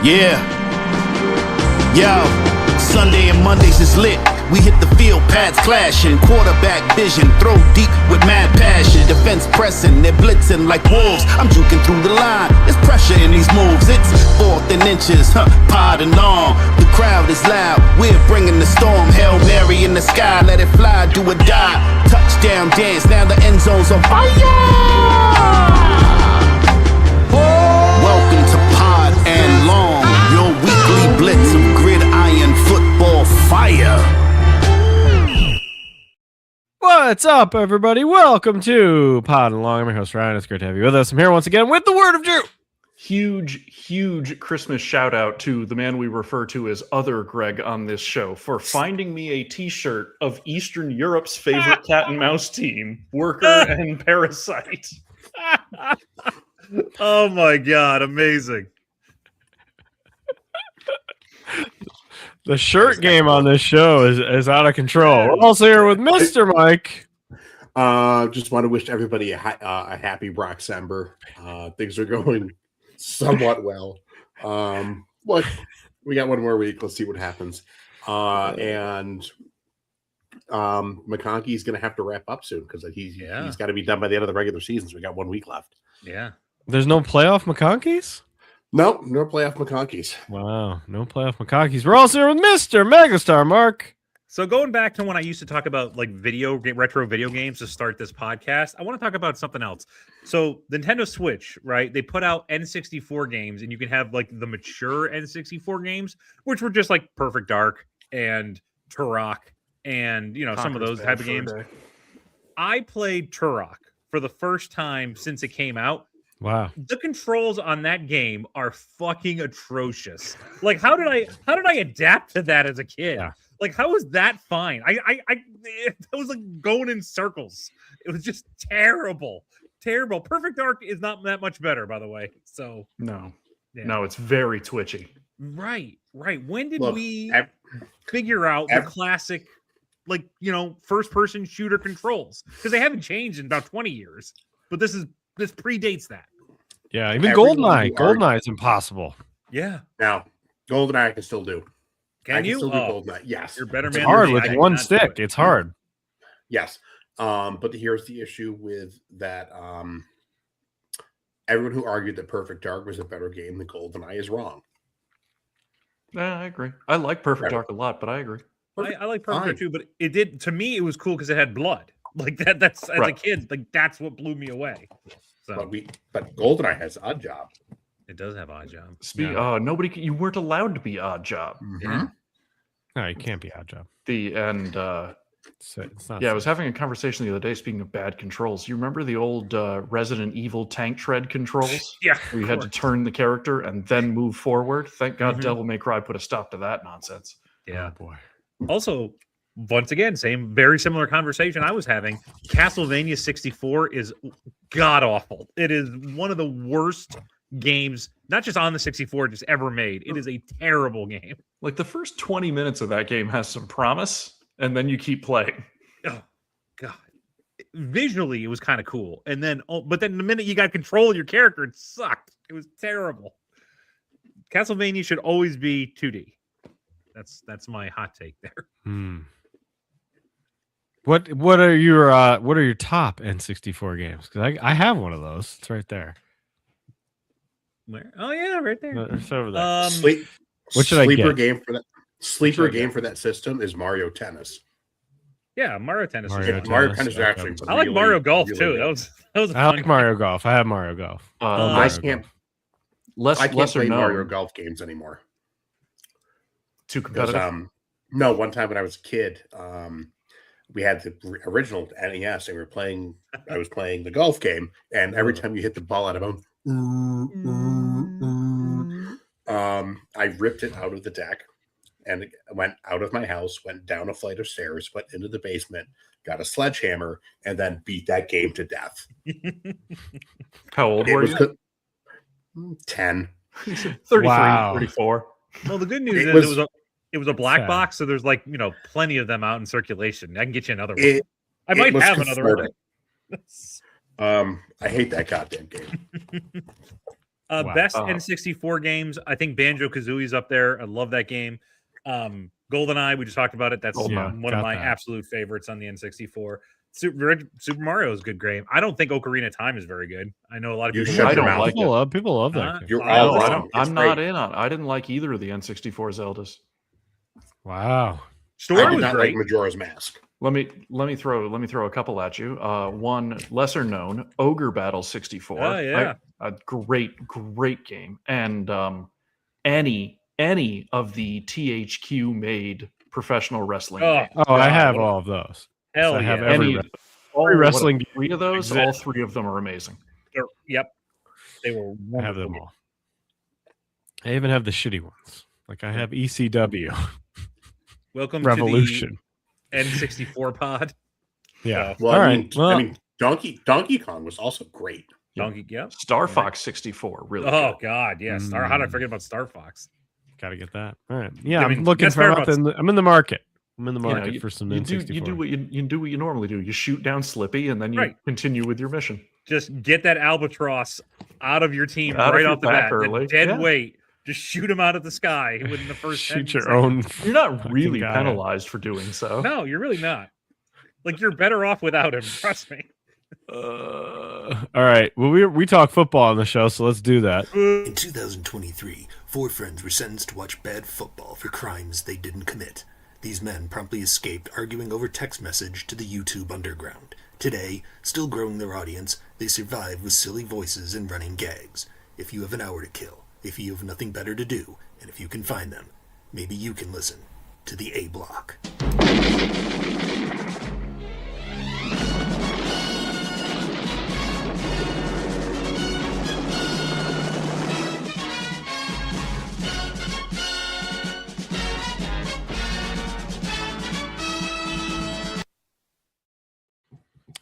Yeah. Yo, Sunday and Mondays is lit. We hit the field, pads clashing, quarterback vision, throw deep with mad passion, defense pressing, they're blitzing like wolves. I'm juking through the line, there's pressure in these moves. It's 4th and inches, pod and long. The crowd is loud, we're bringing the storm. Hail Mary in the sky, let it fly, do or die. Touchdown dance, now the end zone's on fire. Welcome to Pod and Long, your weekly blitz of gridiron football fire. What's up, everybody? Welcome to Pod and Long. I'm your host, Ryan. It's great to have you with us. I'm here once again with the Word of Drew. Huge Christmas shout out to the man we refer to as Other Greg on this show for finding me a t-shirt of Eastern Europe's favorite cat and mouse team, Worker and Parasite. Oh my God, amazing. The shirt game on this show is out of control. We're also here with Mr. Mike. Just want to wish everybody a happy Brocksember. Things are going somewhat well. But we got one more week. Let's see what happens. And McConkey's going to have to wrap up soon because he's got to be done by the end of the regular season. So we got 1 week left. Yeah. There's no playoff McConkeys? No playoff McConkeys. Wow, no playoff McConkeys. We're also here with Mr. Megastar Mark. So going back to when I used to talk about like retro video games to start this podcast, I want to talk about something else. So Nintendo Switch, right? They put out N64 games, and you can have like the mature N64 games, which were just like Perfect Dark and Turok and some of those type of games. I played Turok for the first time since it came out. Wow. The controls on that game are fucking atrocious. Like, how did I adapt to that as a kid? Yeah. Like, how was that fine? It was like going in circles. It was just terrible. Perfect Dark is not that much better, by the way. So No, it's very twitchy. Right. When did we figure out the classic, first person shooter controls? Because they haven't changed in about 20 years. But this predates that. Yeah, even GoldenEye is impossible. Yeah. Now, GoldenEye I can still do. Can you? Still do GoldenEye. Yes. You're better It's man. hard with one stick. It's hard. Yes. But here's the issue with that. Everyone who argued that Perfect Dark was a better game than GoldenEye is wrong. I agree. I like Perfect Dark a lot, but I agree. I like Perfect Dark too, but to me, it was cool because it had blood. Like that's as a kid, like that's what blew me away. So, but GoldenEye has Odd Job. It does have Odd Job. You weren't allowed to be Odd Job. Mm-hmm. No, you can't be Odd Job. It's not. Yeah, I was having a conversation the other day. Speaking of bad controls, you remember the old Resident Evil tank tread controls? Yeah, where you had to turn the character and then move forward. Thank God, Devil May Cry put a stop to that nonsense. Yeah, oh, boy. Also, once again, very similar conversation I was having. Castlevania 64 is god awful. It is one of the worst games, not just on the 64, just ever made. It is a terrible game. Like the first 20 minutes of that game has some promise, and then you keep playing. Oh God! Visually, it was kind of cool, but then the minute you got control of your character, it sucked. It was terrible. Castlevania should always be 2D. That's my hot take there. What are your top N64 games? Because I have one of those. It's right there. Where? Oh yeah, right there. It's over there. What should I get? Game for that system is Mario Tennis. Yeah, Mario Tennis. Mario Tennis is actually. I like Mario Golf too. Good. That was. I like Mario Golf. I have Mario Golf. I can't play known. Mario Golf games anymore. Too competitive. No, one time when I was a kid, we had the original NES, and I was playing the golf game, and every time you hit the ball out of bounds, I ripped it out of the deck and went out of my house, went down a flight of stairs, went into the basement, got a sledgehammer, and then beat that game to death. How old were you? 10. 33, wow. 34. Well, the good news is it was a black box, so there's plenty of them out in circulation. I can get you another one. I might have another one. I hate that goddamn game. Wow. Best N64 games. I think Banjo-Kazooie's up there. I love that game. GoldenEye, we just talked about it. That's GoldenEye. one of Got my that. absolute favorites on the N64. Super Mario is a good game. I don't think Ocarina of Time is very good. I know a lot of You people. should. I don't like it. People love that game. You're I all don't- wrong. It's I'm not great. in on. I didn't like either of the N64 Zeldas. Wow. I Story did was not great. like Majora's Mask. Let me throw a couple at you. One lesser known, Ogre Battle 64. Oh, yeah. A great game. And any of the THQ made professional wrestling. Oh, games. Oh, I God, have what- all of those. Hell I have yeah. every Any- wrestling- all- every what, wrestling game 3 of those, exists. all 3 of them are amazing. Yep. They were I have them wonderful. all. I even have the shitty ones. Like I have ECW Welcome Revolution. to the N64 pod. Yeah. Well, All I right. mean, Well, I mean, Donkey Kong was also great. Donkey, yep. Star Fox 64, really Oh good. God, yeah. How did I forget about Star Fox? gotta get that. All right. Yeah, I I'm mean, looking that's for. fair I'm in the market. I'm in the You know, market for some N64. you do what you normally do. You shoot down Slippy, and then you Right. continue with your mission. Just get that albatross out of your team Out of right your off the back bat. The early, dead yeah. weight. Just shoot him out of the sky within the first 10 Shoot your seconds. own. You're not Fucking really guy. penalized for doing so. No, you're really not. Like you're better off without him. Trust me. All right. Well, we talk football on the show, so let's do that. In 2023, 4 friends were sentenced to watch bad football for crimes they didn't commit. These men promptly escaped, arguing over text message to the YouTube underground. Today, still growing their audience, they survive with silly voices and running gags. If you have an hour to kill, if you have nothing better to do, and if you can find them, maybe you can listen to the A Block.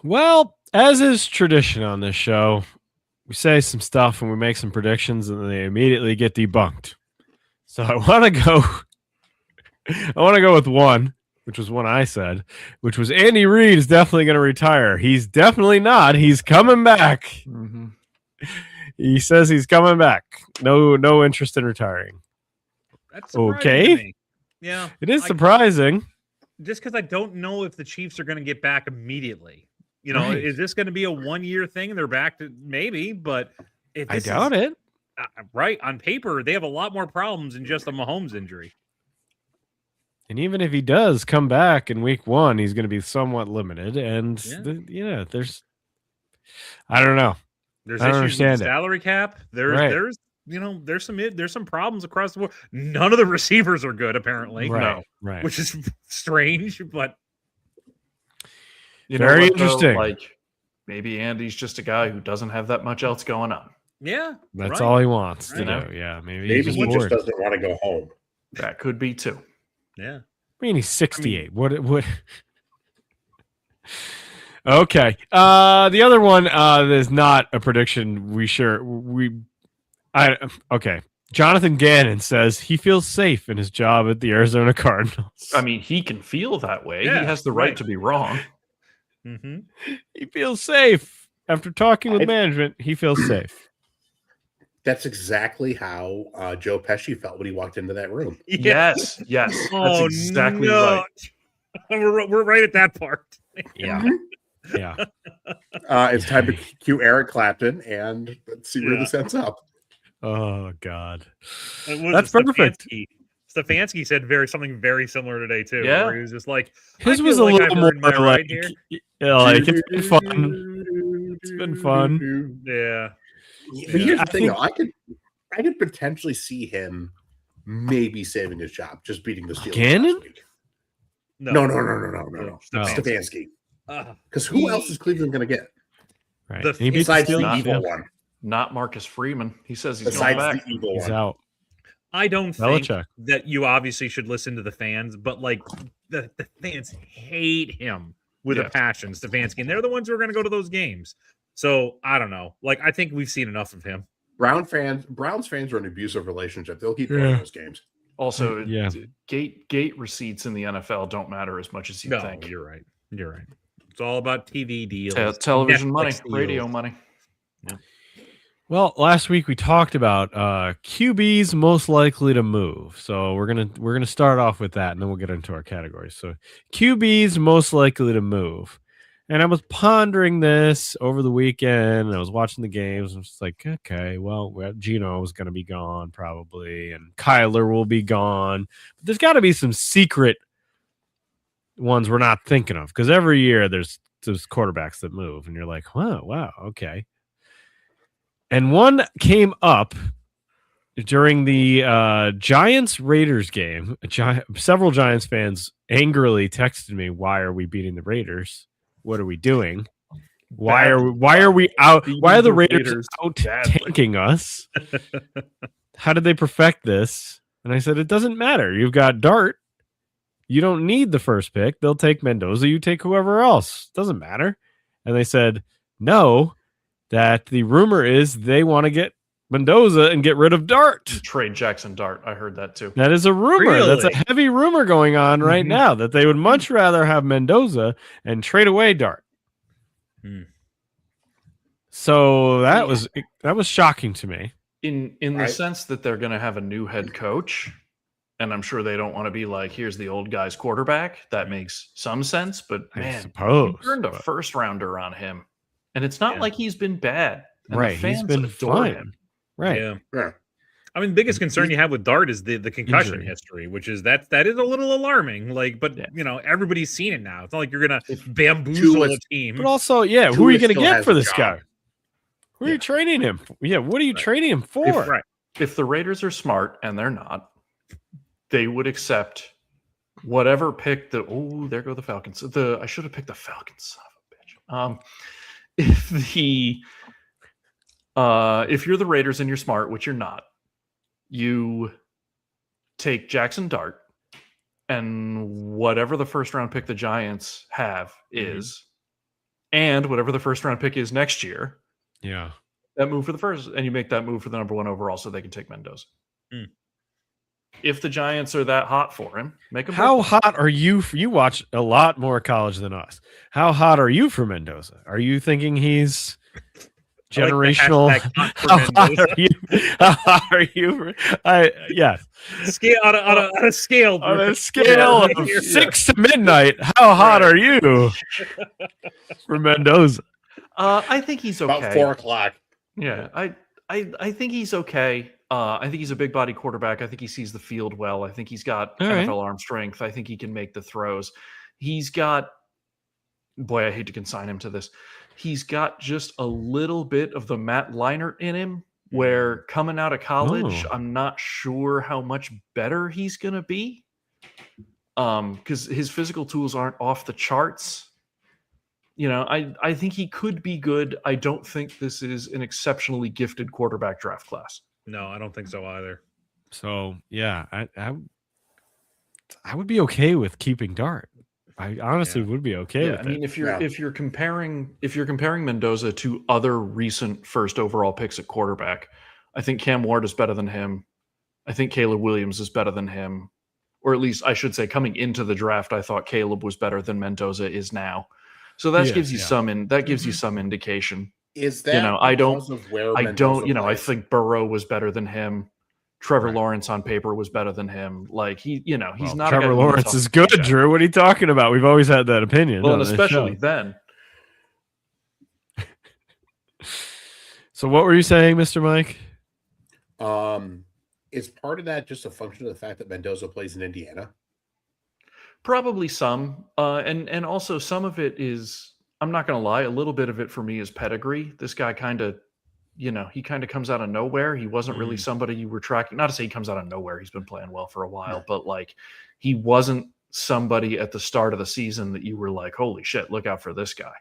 Well, as is tradition on this show, we say some stuff and we make some predictions, and then they immediately get debunked. So I want to go. I want to go with one, which was one I said, which was Andy Reid is definitely going to retire. He's definitely not. He's coming back. Mm-hmm. He says he's coming back. No interest in retiring. That's surprising Okay. to me. Yeah. It is I- surprising. Just because I don't know if the Chiefs are going to get back immediately. You know, Right. is this going to be a 1-year thing and they're back to maybe? But if I this doubt is, it. Right on paper, they have a lot more problems than just a Mahomes injury. And even if he does come back in week 1, he's going to be somewhat limited. And Yeah. there's, I don't know. There's I don't issues with understand the it. salary cap. Right. There's some problems across the board. None of the receivers are good apparently. Right, right. Which is strange, but You Very what, though? interesting. Like maybe Andy's just a guy who doesn't have that much else going on. yeah, That's right. all he wants to Right. do. Yeah, maybe Maybe he's he just just bored. doesn't want to go home. That could be too. Yeah. I mean, he's 68. What? Okay. The other one is not a prediction. Okay. Jonathan Gannon says he feels safe in his job at the Arizona Cardinals. I mean, he can feel that way. Yeah, he has the right right. to be wrong. Mm-hmm. He feels safe after talking with management. He feels safe. That's exactly how Joe Pesci felt when he walked into that room. Yes, yes. That's exactly right. We're right at that part. Yeah. Yeah. It's time to cue Eric Clapton and let's see where Yeah. this ends up. Oh God. That's That's perfect. Stefanski said something very similar today too. Yeah. Where he was just like, His I was a feel like little I've more earned my like, right here. yeah, like it's been fun. It's been fun. Yeah. But here's I the thing, think- though. I could potentially see him maybe saving his job, just beating the Steelers Gannon? last week. No. Stefanski. Uh, Because who else is Cleveland going to get Right. The- And he beat the besides the Steelers, evil yeah. one? Not Marcus Freeman. He says he's Besides going back. the evil He's one. out. I don't think Belichick. that you obviously should listen to the fans, but like the fans hate him with a Yes. passion, Stefanski, and they're the ones who are going to go to those games. So I don't know. Like I think we've seen enough of him. Browns fans are an abusive relationship. They'll keep going Yeah. those games. Also, Yeah. gate receipts in the NFL don't matter as much as you No, think. you're right. You're right. It's all about TV deals, Television Netflix money, deals. radio money. Well, last week we talked about QBs most likely to move. So we're gonna start off with that, and then we'll get into our categories. So QBs most likely to move. And I was pondering this over the weekend, and I was watching the games. And I was just like, okay, well, Gino is going to be gone probably, and Kyler will be gone. But there's got to be some secret ones we're not thinking of, because every year there's quarterbacks that move, and you're like, wow, okay. And one came up during the Giants-Raiders game. Several Giants fans angrily texted me, "Why are we beating the Raiders? What are we doing? Why are we out? Why are the Raiders out tanking us? How did they perfect this?" And I said, "It doesn't matter. You've got Dart. You don't need the first pick. They'll take Mendoza. You take whoever else. Doesn't matter." And they said, "No, that the rumor is they want to get Mendoza and get rid of Dart. Trade Jackson Dart. I heard that too. That is a rumor. Really? That's a heavy rumor going on right now, that they would much rather have Mendoza and trade away Dart." So that was shocking to me. In the sense that they're going to have a new head coach, and I'm sure they don't want to be like, here's the old guy's quarterback. That makes some sense, but I man, suppose. you earned a first rounder on him, and it's not like he's been bad. And Right, the fans he's been adore fine. him. Right. Yeah. I mean, the biggest concern you have with Dart is the concussion Injury. history, which is that is a little alarming. Like, but everybody's seen it now. It's not like you're gonna bamboozle a team. But also, who are Tua you going to still get has for a this job. guy? Who are you trading him for? Yeah, what are you trading him for? Right. If the Raiders are smart, and they're not, they would accept whatever pick there go the Falcons. I should have picked the Falcons, son of a bitch. If you're the Raiders and you're smart, which you're not, you take Jackson Dart, and whatever the first round pick the Giants have is, and whatever the first round pick is next year, Yeah. that move for the first, and you make that move for the number one overall so they can take Mendoza. If the Giants are that hot for him, make him. How hot are you? You watch a lot more college than us. How hot are you for Mendoza? Are you thinking he's generational? I like the hashtag hot for How hot Mendoza. are you? How hot are you? Scale on a scale. On Drew. a scale of 6 to midnight, how hot are you for Mendoza? I think he's okay. About 4 o'clock. Yeah, I think he's okay. I think he's a big body quarterback. I think he sees the field well. I think he's got All right. NFL arm strength. I think he can make the throws. He's got, boy, I hate to consign him to this. He's got just a little bit of the Matt Leinart in him, where coming out of college, I'm not sure how much better he's going to be. Because his physical tools aren't off the charts. I think he could be good. I don't think this is an exceptionally gifted quarterback draft class. No, I don't think so either. So yeah, I would be okay with keeping Dart. I honestly would be okay with I mean, it. if you're comparing Mendoza to other recent first overall picks at quarterback, I think Cam Ward is better than him. I think Caleb Williams is better than him, or at least I should say, coming into the draft, I thought Caleb was better than Mendoza is now. So that gives you some indication. Is that I because of where Mendoza I plays? think Burrow was better than him. Trevor Lawrence on paper was better than him. Like he's not. A guy Trevor who Lawrence gets is off good, the bench. Drew. What are you talking about? We've always had that opinion. Well, on and this especially show. then. So what were you saying, Mr. Mike? Is part of that just a function of the fact that Mendoza plays in Indiana? Probably some, and also some of it is. I'm not going to lie. A little bit of it for me is pedigree. This guy kind of, he kind of comes out of nowhere. He wasn't really somebody you were tracking. Not to say he comes out of nowhere. He's been playing well for a while, but like he wasn't somebody at the start of the season that you were like, holy shit, look out for this guy.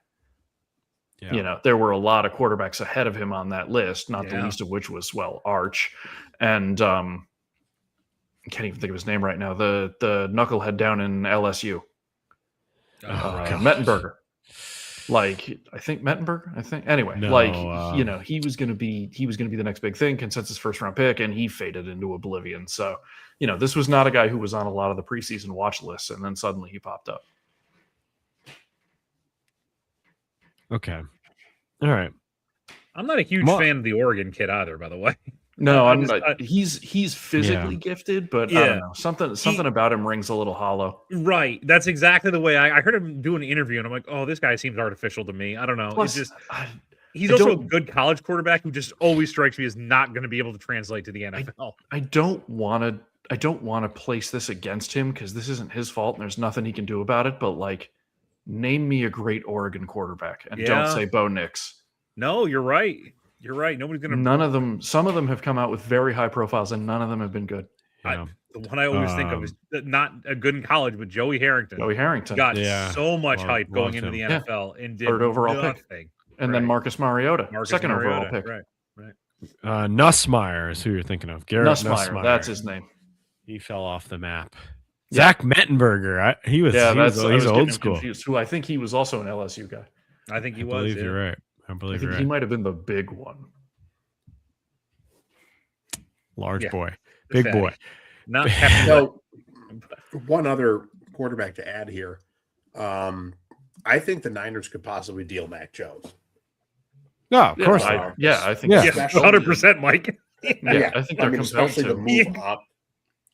Yeah. There were a lot of quarterbacks ahead of him on that list, not the least of which was, Arch. And I can't even think of his name right now. The knucklehead down in LSU. Mettenberger. Like, I think Mettenberger. Anyway, he was going to be the next big thing, consensus first round pick, and he faded into oblivion. So, this was not a guy who was on a lot of the preseason watch lists, and then suddenly he popped up. Okay. All right. I'm not a huge Well- fan of the Oregon kid either, by the way. No, I I'm just- not. He's physically gifted, but I Yeah. don't know. Something about him rings a little hollow. Right. That's exactly the way I heard him do an interview, and I'm like, oh, this guy seems artificial to me. I don't know. Plus, It's just I he's I also a don't- good college quarterback who just always strikes me as not going to be able to translate to the NFL. don't want to place this against him because this isn't his fault and there's nothing he can do about it. But like, name me a great Oregon quarterback and don't Yeah. say Bo Nix. No, you're right. You're right. Nobody's going to. None of them. Some of them have come out with very high profiles, and none of them have been good. Yeah. The one I always think of is not a good in college, but Joey Harrington. Joey Harrington, got Yeah. so much Love- hype going loved into him. the Yeah. NFL and did Third overall pick. nothing. and then Right. Marcus Mariota, Marcus second overall Mariota, pick. Right. Nussmeyer is who you're thinking of. Garrett Nussmeier, that's his name. He fell off the map. Yeah. Zach Mettenberger. He was. Yeah, he that's was, I was he's getting old him school. confused, who I think he was also an LSU guy. I think he I was. believe yeah. you're right. I I believe think you're he right. might have been the big one. Large Yeah. boy, The big fatty. boy. Not Captain So, one other quarterback to add here. I think the Niners could possibly deal Mac Jones. No, of course. I, not. yeah, I think. Yeah. Yeah, Especially- 100%, Mike. Yeah, I think they're compelled especially to. to move up.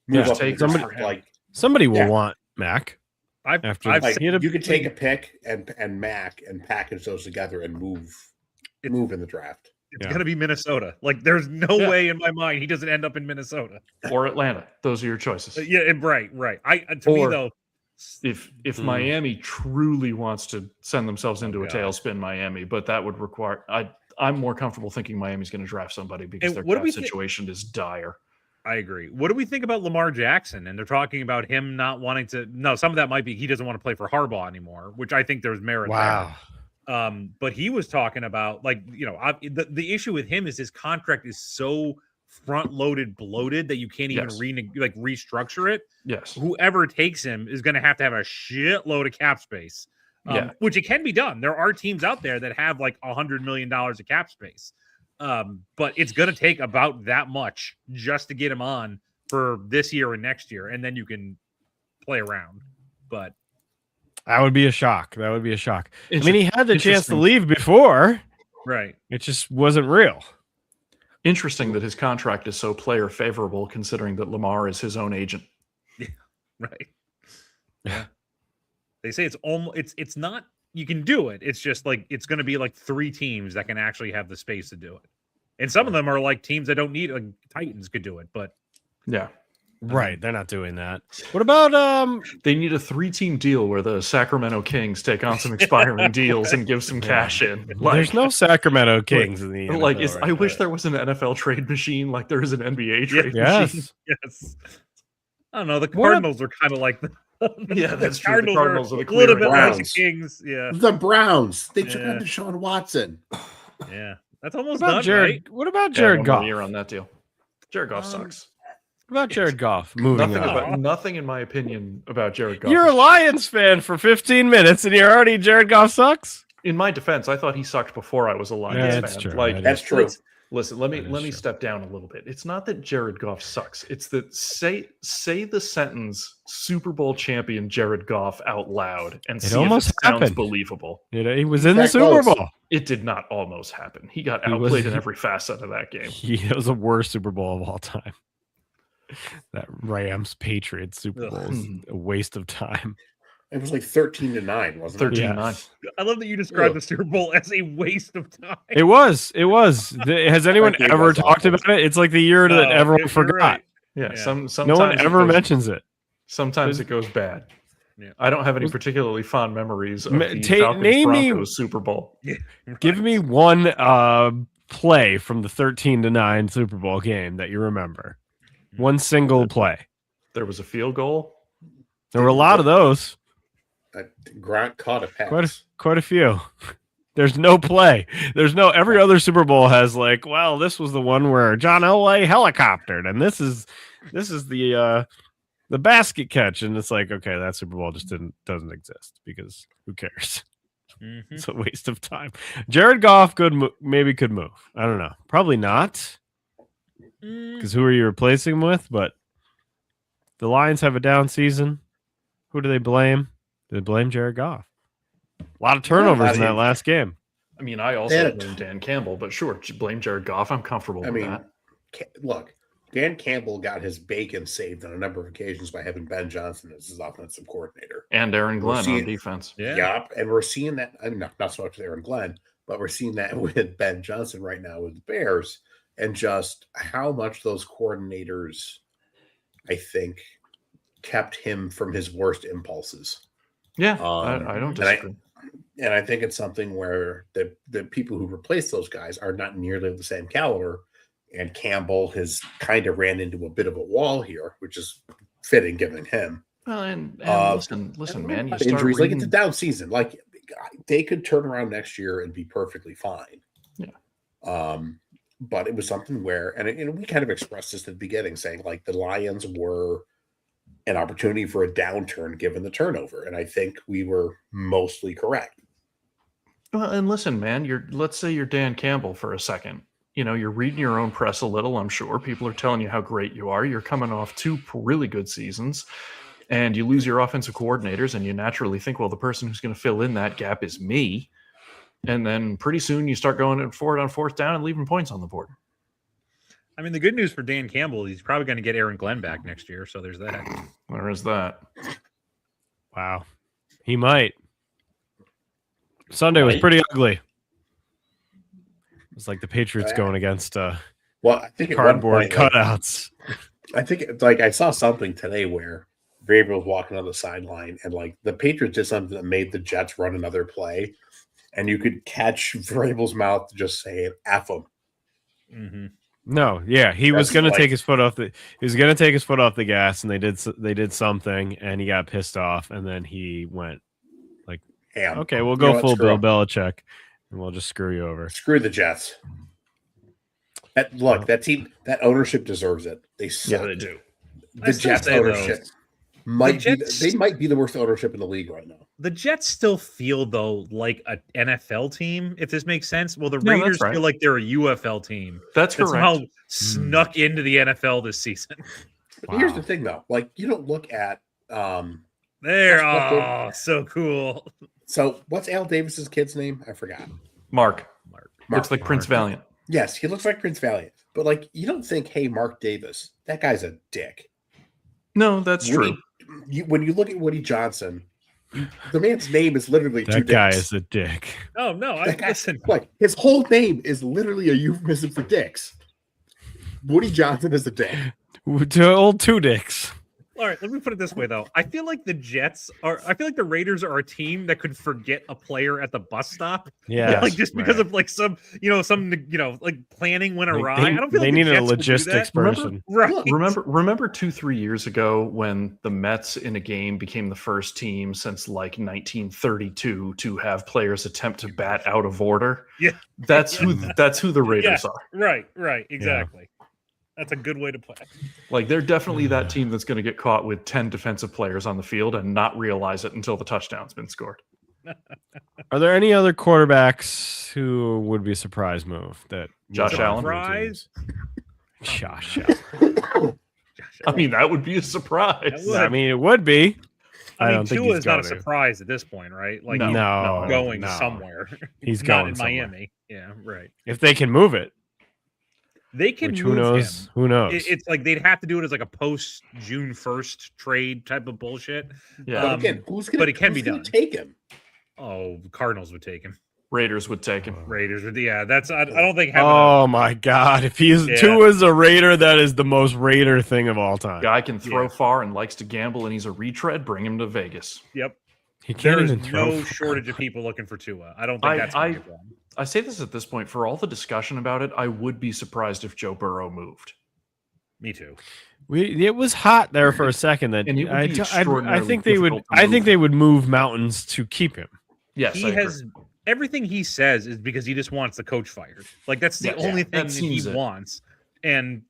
Move Yeah. up Take in the somebody- draft, like Somebody will Yeah. want Mac. After I've like he had a- you could take a pick and Mac and package those together and move in the draft. It's Yeah. going to be Minnesota. Like, there's no Yeah. way in my mind he doesn't end up in Minnesota. or Atlanta. Those are your choices. Yeah, right. To me Or- though, If Hmm. Miami truly wants to send themselves into a God. tailspin, Miami, but that would require. I'm more comfortable thinking Miami's going to draft somebody because And their what do cap we thi- situation is dire. I agree. What do we think about Lamar Jackson? And they're talking about him not wanting to. No, some of that might be he doesn't want to play for Harbaugh anymore, which I think there's merit. Wow. There. But he was talking about the issue with him is his contract is so front loaded, bloated that you can't even Yes. restructure it. Yes. Whoever takes him is going to have a shitload of cap space. Yeah. Which it can be done. There are teams out there that have like $100 million of cap space. But it's going to take about that much just to get him on for this year and next year, and then you can play around. But That would be a shock. That would be a shock. I Inter- mean, he had the chance to interesting. leave before. right, It just wasn't real. Interesting that his contract is so player favorable, considering that Lamar is his own agent. right, yeah. They say it's almost it's not. You can do it. It's just like it's going to be like 3 teams that can actually have the space to do it, and some of them are like teams that don't need. Like Titans could do it, but Yeah. Right. They're not doing that. What about They need a 3-team deal where the Sacramento Kings take on some expiring deals and give some cash in. there's no Sacramento Kings in the NFL Like, right I wish now. there was an NFL trade machine like there is an NBA trade machine. Yes. yes. I don't know. The What a- Cardinals are kind of like the Yeah, that's true. The Cardinals, Cardinals are are a the little clear bit like the Browns. Kings. Yeah, The Browns. They took Yeah. on Deshaun Watson. yeah. That's What almost about done, Jared? right? What about Yeah, Jared one more Goff? year on that deal. Jared Goff Um, sucks. What about Jared Goff? Moving Nothing on. about nothing in my opinion about Jared Goff. You're a is- Lions fan for 15 minutes and you're already Jared Goff sucks? in my defense, I thought he sucked before I was a Lions Yeah, fan. that's true. Like That That's true. Listen, let me That is true. step down a little bit. It's not that Jared Goff sucks. It's that say the sentence Super Bowl champion Jared Goff out loud and see almost if it sounds happened. believable. You know, he was in the That Super close. Bowl. It did not almost happen. He got He was- outplayed in every facet of that game. It was the worst Super Bowl of all time. That Rams Patriots Super Ugh. Bowl is a waste of time. It was like 13-9, wasn't it? 13-9. Yes. I love that you described Ugh. the Super Bowl as a waste of time. It was. Has anyone That game ever was talked awful. about it? It's like the year that No, everyone you're forgot. right. Yeah, Yeah. sometimes No one it ever goes- mentions it. Sometimes it goes bad. Yeah. I don't have any particularly fond memories of Ma- the name me- Falcons-Broncos Super Bowl. Give me one play from the 13-9 Super Bowl game that you remember. One single play. There was a field goal. There were a lot of those. Grant caught a pass. Quite a few. There's no play. There's no every other Super Bowl has like, well, this was the one where John Elway helicoptered, and this is the basket catch, and it's like, okay, that Super Bowl just doesn't exist because who cares? Mhm. It's a waste of time. Jared Goff maybe could move. I don't know. Probably not, because who are you replacing him with? But the Lions have a down season. Who do they blame? They blame Jared Goff. A lot of turnovers in that last game. I mean, I They also had a blame Dan Campbell, but sure, blame Jared Goff. I'm comfortable I with mean, that. look, Dan Campbell got his bacon saved on a number of occasions by having Ben Johnson as his offensive coordinator. And Aaron We're Glenn seeing- on defense. Yeah. Yep, and we're seeing that. I mean, not so much with Aaron Glenn, but we're seeing that with Ben Johnson right now with the Bears, and just how much those coordinators, I think, kept him from his worst impulses. Yeah, Um, I don't and I- disagree. And I think it's something where the people who replace those guys are not nearly of the same caliber. And Campbell has kind of ran into a bit of a wall here, which is fitting given him. Well, and listen, And man, you a lot of start injuries, like it's a reading- down season. Like they could turn around next year and be perfectly fine. Yeah. But it was something where, and we kind of expressed this at the beginning, saying like the Lions were an opportunity for a downturn given the turnover, and I think we were mostly correct. Well, and listen, man, let's say you're Dan Campbell for a second. You know, you're reading your own press a little, I'm sure. People are telling you how great you are. You're coming off 2 really good seasons, and you lose your offensive coordinators, and you naturally think, well, the person who's going to fill in that gap is me. And then pretty soon you start going for it on 4th down and leaving points on the board. I mean, the good news for Dan Campbell, he's probably going to get Aaron Glenn back next year. So there's that. Where is that? Wow. He might. Sunday was Might. pretty ugly. It's like the Patriots going against Well, I think at one cardboard point, like, cutouts. I think it's like I saw something today where Vrabel was walking on the sideline, and like the Patriots did something that made the Jets run another play, and you could catch Vrabel's mouth just saying "F him." Mm-hmm. No, yeah, he was That's going to like- take his foot off the. He was going to take his foot off the gas, and they did something, and he got pissed off, and then he went, Ham. "Okay, we'll You go know what? full Screw Bill 'em. Belichick, and we'll just screw you over." Screw the Jets. That team, that ownership deserves it. They suck. Yeah, they do. I The still Jets say, though, ownership might Jets- be. They might be the worst ownership in the league right now. The Jets still feel though like an NFL team, if this makes sense. Well, the Yeah, that's Raiders right. feel like they're a UFL team That's that correct. somehow snuck into the NFL this season. But here's Wow. the thing, though. Like you don't look at. There, That's what oh, so cool. So what's Al Davis's kid's name? I forgot. Mark. Mark. Looks like Prince Valiant. Yes, he looks like Prince Valiant. But like, you don't think, hey, Mark Davis, that guy's a dick. No, that's true. When you look at Woody Johnson, the man's name is literally two That guy dicks. is a dick. Oh no, That guy- listen. Like his whole name is literally a euphemism for dicks. Woody Johnson is a dick. To old two dicks. All right, let me put it this way though. I feel like the Raiders are a team that could forget a player at the bus stop. Yeah, Like just because of like some like planning went awry. I don't feel they like the needed a Jets would do logistics that. person. Right. Look, Remember 2-3 years ago when the Mets in a game became the first team since like 1932 to have players attempt to bat out of order? Yeah. That's who the Raiders are. Right, exactly. That's a good way to play. Like they're definitely that team that's going to get caught with 10 defensive players on the field and not realize it until the touchdown's been scored. Are there any other quarterbacks who would be a surprise move? That Josh move Allen? on from Surprise? teams? Josh Allen. I mean, that would be a surprise. That would. I mean, it would be. I don't mean, think Tua he's is not a going to. surprise at this point, right? Like No. he's No, going no. somewhere. He's not going in somewhere. Miami. Yeah, right. If they can move it, They can which move who knows? him. Who knows? It's like they'd have to do it as like a post June 1st trade type of bullshit. Yeah, But again, who's gonna? but it can who's be gonna done. Take him. Oh, the Cardinals would take him. Raiders would take him. Raiders would. Yeah, that's. I don't think having. Oh my God! If he's Yeah. Tua's a Raider, that is the most Raider thing of all time. Guy can throw Yeah. far and likes to gamble, and he's a retread. Bring him to Vegas. Yep. He can't There is even throw. no shortage of people looking for Tua. I don't think I- that's going to be a problem. I say this at this point for all the discussion about it. I would be surprised if Joe Burrow moved. Me too. It was hot there for a second. That And it would be I extraordinarily think they would. difficult to I think move. they would move mountains to keep him. Yes, He I agree. has everything he says is because he just wants the coach fired. Like that's the Yeah, only that thing that he seems it. wants, and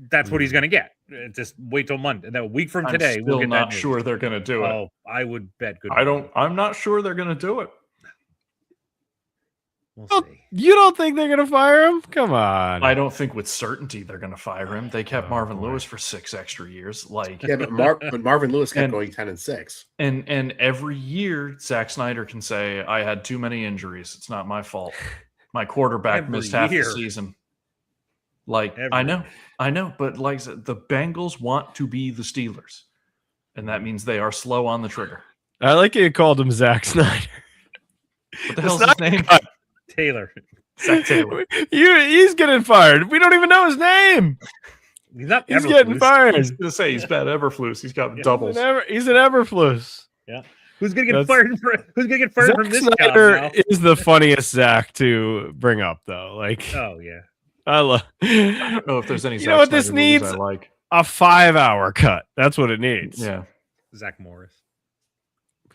that's what he's going to get. Just wait till Monday. That week from I'm today, still we'll get not that sure news. they're going to do it. Oh, I would bet good. I'm not sure they're going to do it. We'll Oh, see. you don't think they're gonna fire him? Come on. I don't think with certainty they're going to fire him. They kept Oh, Marvin boy. Lewis for 6 extra years. Like, Yeah, but Marvin Lewis kept And- going 10-6. and every year Zack Snyder can say, "I had too many injuries. It's not my fault. My quarterback Every missed half year. the season." Like, Every I know, but like I said, the Bengals want to be the Steelers, and that means they are slow on the trigger. I like you called him Zack Snyder. What the The hell's his Snyder name? Cut. Taylor. Zach Taylor. He's getting fired. We don't even know his name. He's not He's Eberflus. getting fired. I was going to say he's bad Everflus. He's got Yeah. doubles. He's an Everflus. Who's gonna get That's- fired? Who's gonna get fired Zack from this Snyder job now? is the funniest Zach to bring up, though. Like, Oh yeah. I love. I don't know if there's any. You Zack know what this Snyder movies needs? I like. A 5-hour cut. That's what it needs. Yeah. Zach Morris.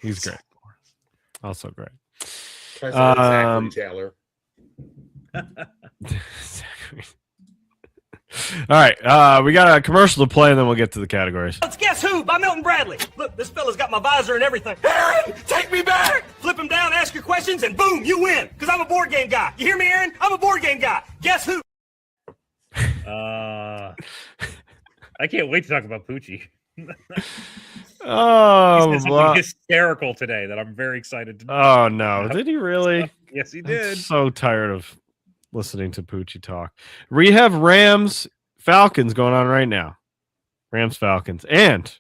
He's great. Also great. Try saying Um, exactly, Taylor. All right, we got a commercial to play, and then we'll get to the categories. Let's Guess Who by Milton Bradley. Look, this fella's got my visor and everything. Aaron, take me back! Flip him down, ask your questions, and boom, you win. Because I'm a board game guy. You hear me, Aaron? I'm a board game guy. Guess who? I can't wait to talk about Poochie. Oh, He said something hysterical today that I'm very excited to. oh no! Did he really? Yes, he I'm did. so tired of listening to Poochie talk. We have Rams Falcons going on right now. Rams Falcons, and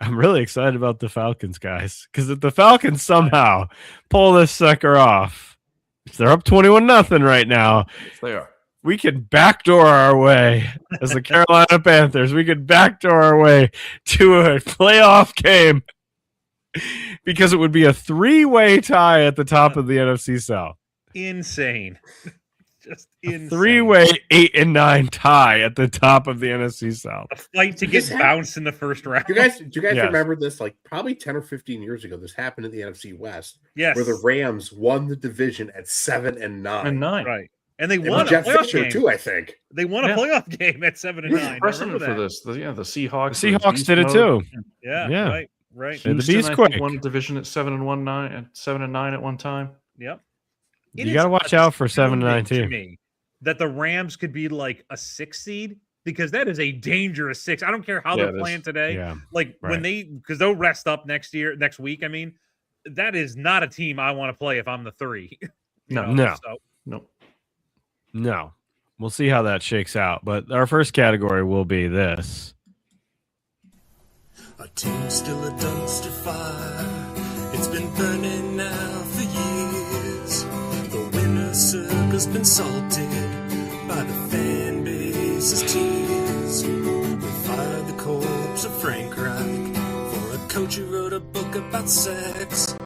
I'm really excited about the Falcons, guys, because if the Falcons somehow pull this sucker off, if they're up 21-0 right now, Yes, they are. we could backdoor our way as the Carolina Panthers. We could backdoor our way to a playoff game because it would be a 3-way tie at the top of the NFC South. Insane. Just A insane. 3-way 8-9 tie at the top of the NFC South. A fight to This get happened- bounced in the first round. Do you guys Yes. remember this? Like probably 10 or 15 years ago, this happened in the NFC West, Yes. where the Rams won the division at 7-9. And 9. Right. And they And won a Jeff playoff Fisher game. too, I think. They won a Yeah. playoff game at 7-9. Who's I precedent remember for that. this? The Seahawks. The Seahawks did it too. Yeah. Yeah. Right. Right. And the Houston, Bees I think, quick. won a division at 7-9 at one time. Yep. You It is gotta watch out for 7-9 astounding to team. me that the Rams could be like a 6 seed because that is a dangerous 6. I don't care how Yeah, they're it is. playing today. Yeah. Like Right. when because they'll rest up next week. I mean, that is not a team I want to play if I'm the 3. you No. know? No. So, No. No. We'll see how that shakes out. But our first category will be this. Our team's still a dumpster fire. It's been burning now for years. The winner's circle's been salted by the fan base's tears. We fired the corpse of Frank Reich for a coach who wrote a book about sex.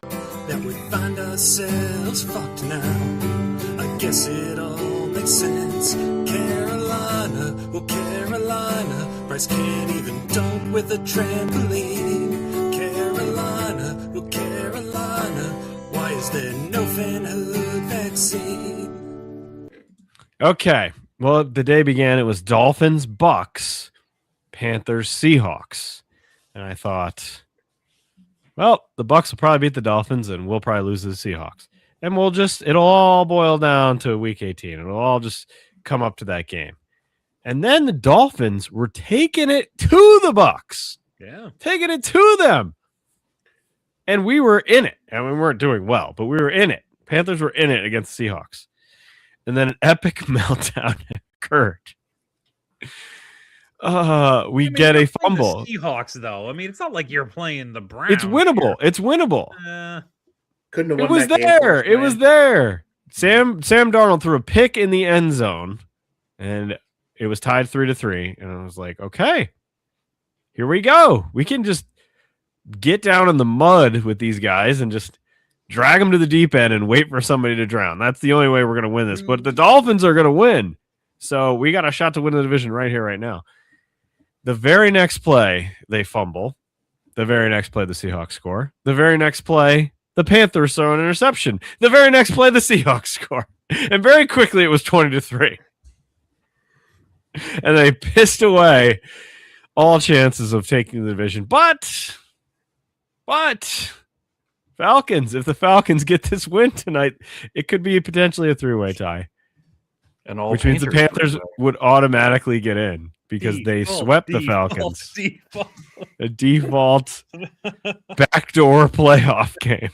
That we find ourselves fucked now. I guess it all makes sense. Carolina, oh Carolina, Bryce can't even dunk with a trampoline. Carolina, oh Carolina, why is there no fanhood vaccine? Okay. Well, the day began. It was Dolphins, Bucks, Panthers, Seahawks. And I thought, well, the Bucks will probably beat the Dolphins and we'll probably lose to the Seahawks. And it'll all boil down to week 18. It'll all just come up to that game. And then the Dolphins were taking it to the Bucks, yeah. taking it to them. And we were in it. And we weren't doing well, but we were in it. Panthers were in it against the Seahawks. And then an epic meltdown occurred. We I mean, get a you're playing the fumble. Seahawks, though. I mean, it's not like you're playing the Browns. It's winnable. It's winnable. here. Couldn't have It won was that game there. first, It was man. there. Sam Darnold threw a pick in the end zone, and it was tied 3-3. And I was like, okay, here we go. We can just get down in the mud with these guys and just drag them to the deep end and wait for somebody to drown. That's the only way we're going to win this. But the Dolphins are going to win. So we got a shot to win the division right here, right now. The very next play, they fumble. The very next play, the Seahawks score. The very next play, the Panthers throw an interception. The very next play, the Seahawks score. And very quickly, it was 20-3. And they pissed away all chances of taking the division. But Falcons. If the Falcons get this win tonight, it could be potentially a three-way tie, And all which means the Panthers would automatically get in because they swept the Falcons. A default backdoor playoff game.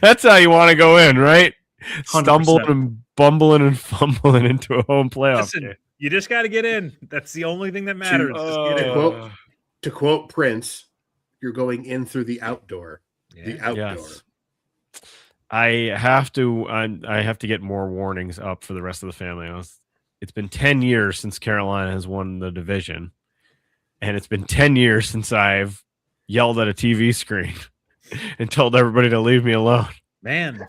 That's how you want to go in, right? 100%. Stumbling and bumbling and fumbling into a home playoff Listen, game. you just got to get in. That's the only thing that matters. Just get in. To quote Prince, you're going in through the outdoor. The outdoor. Yes. I have to get more warnings up for the rest of the family. It's been 10 years since Carolina has won the division, and it's been 10 years since I've yelled at a TV screen and told everybody to leave me alone, Man,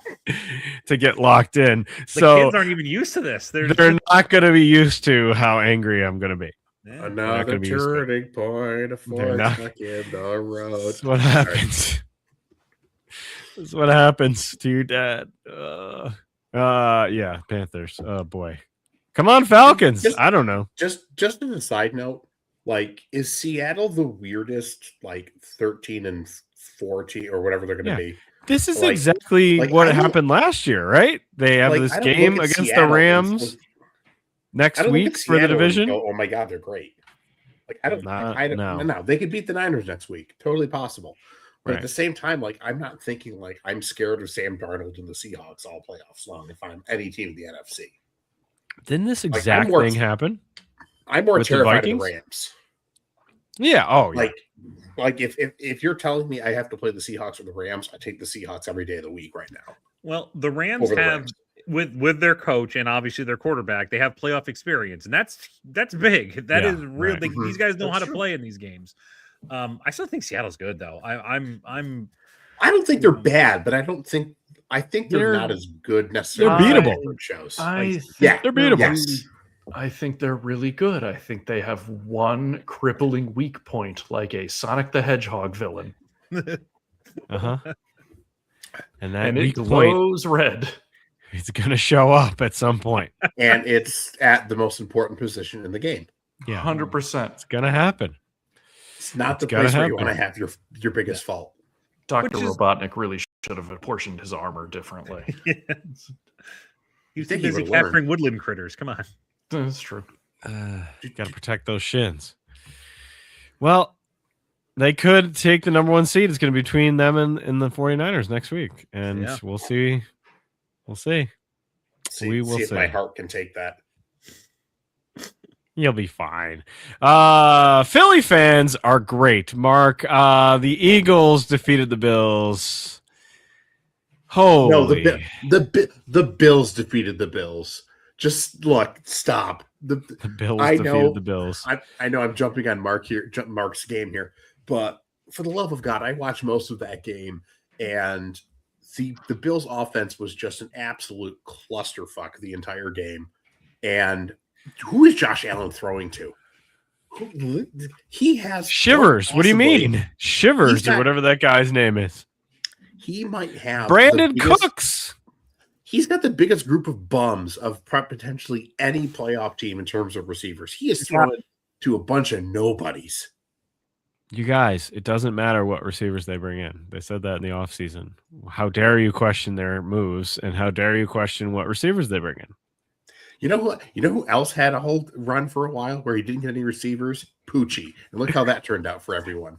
to get locked in. the So kids aren't even used to this. They're not going to be used to how angry I'm going to be. Yeah. Another gonna be used to it. turning point, a They're not- fork in the road. That's what happens. That's what happens to your dad. Yeah, Panthers. Oh boy. Come on, Falcons. I don't know. Just as a side note, like, is Seattle the weirdest, like 13-14 or whatever they're going to be? This is Like- exactly like, what I don't- happened last year, right? They have Like, this I don't game look at against Seattle the and Rams look- next I don't look week at for the Seattle and division. go, oh my god, they're great. Like, I don't. No. No, they could beat the Niners next week. Totally possible. But Right. at the same time, like, I'm not thinking like I'm scared of Sam Darnold and the Seahawks all playoffs long if I'm any team in the NFC. Didn't this I'm exact more- thing happen? I'm more With the terrified of the Vikings? Rams. Yeah. Oh, yeah. Like if you're telling me I have to play the Seahawks or the Rams, I take the Seahawks every day of the week right now. Well, the Rams Over the have Rams. with their coach and obviously their quarterback, they have playoff experience, and that's big. That Yeah, is real. right. These guys know That's how to true. play in these games. I still think Seattle's good though. I'm I don't think they're bad, but I think they're They're- not as good necessarily. they're as beatable. the shows. I think Yeah, they're beatable. Yes. I think they're really good. I think they have one crippling weak point, like a Sonic the Hedgehog villain, Uh-huh. And that and it weak point glows red. is going to show up at some point. And it's at the most important position in the game. Yeah. 100%. It's going to happen. It's not It's the gotta place where you happen. want to have your biggest fault. Dr. Which is- Robotnik really should have apportioned his armor differently. He's too think he busy would learn. capturing woodland critters. Come on. That's true. Got to protect those shins. Well, they could take the number one seed. It's going to be between them and the 49ers next week. And Yeah. we'll see. We'll see. We will see if my see. heart can take that. You'll be fine. Philly fans are great. Mark, the Eagles defeated the Bills. Holy. No, the Bills defeated the Bills. Just look, stop. the Bills I defeated know. the Bills. I know I'm jumping on Mark's game here, but for the love of God, I watched most of that game, and the Bills' offense was just an absolute clusterfuck the entire game. And who is Josh Allen throwing to? He has Shivers. What do you possibly- mean? Shivers He's or got- whatever that guy's name is. He might have Brandon the biggest- Cooks. He's got the biggest group of bums of potentially any playoff team in terms of receivers. He is throwing to a bunch of nobodies. You guys, it doesn't matter what receivers they bring in. They said that in the offseason. How dare you question their moves, and how dare you question what receivers they bring in? You know who else had a whole run for a while where he didn't get any receivers? Poochie. And look how that turned out for everyone.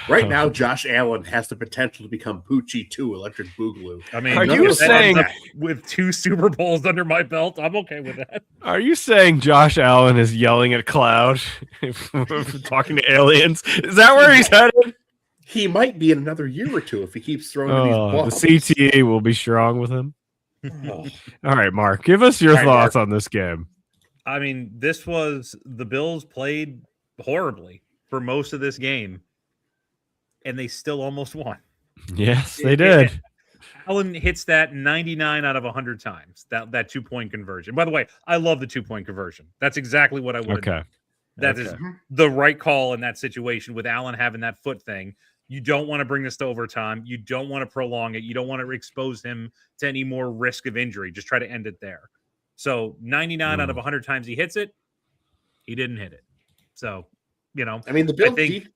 Right now, Josh Allen has the potential to become Poochie 2, Electric Boogaloo. I mean, Are none you of us want saying- that. with 2 Super Bowls under my belt, I'm okay with that. Are you saying Josh Allen is yelling at cloud, talking to aliens? Is that where he's headed? He might be in another year or two if he keeps throwing Oh, these the balls. CTE will be strong with him. Oh. All right, Mark, give us your All right, thoughts on this game. I mean, this was the Bills played horribly for most of this game, and they still almost won. Yes, they did. Allen hits that 99 out of 100 times, that 2-point conversion. By the way, I love the 2-point conversion. That's exactly what I would have done. Okay. That is the right call in that situation with Allen having that foot thing. You don't want to bring this to overtime. You don't want to prolong it. You don't want to expose him to any more risk of injury. Just try to end it there. So 99 out of 100 times he hits it, he didn't hit it. So You know, I mean, the I Bills think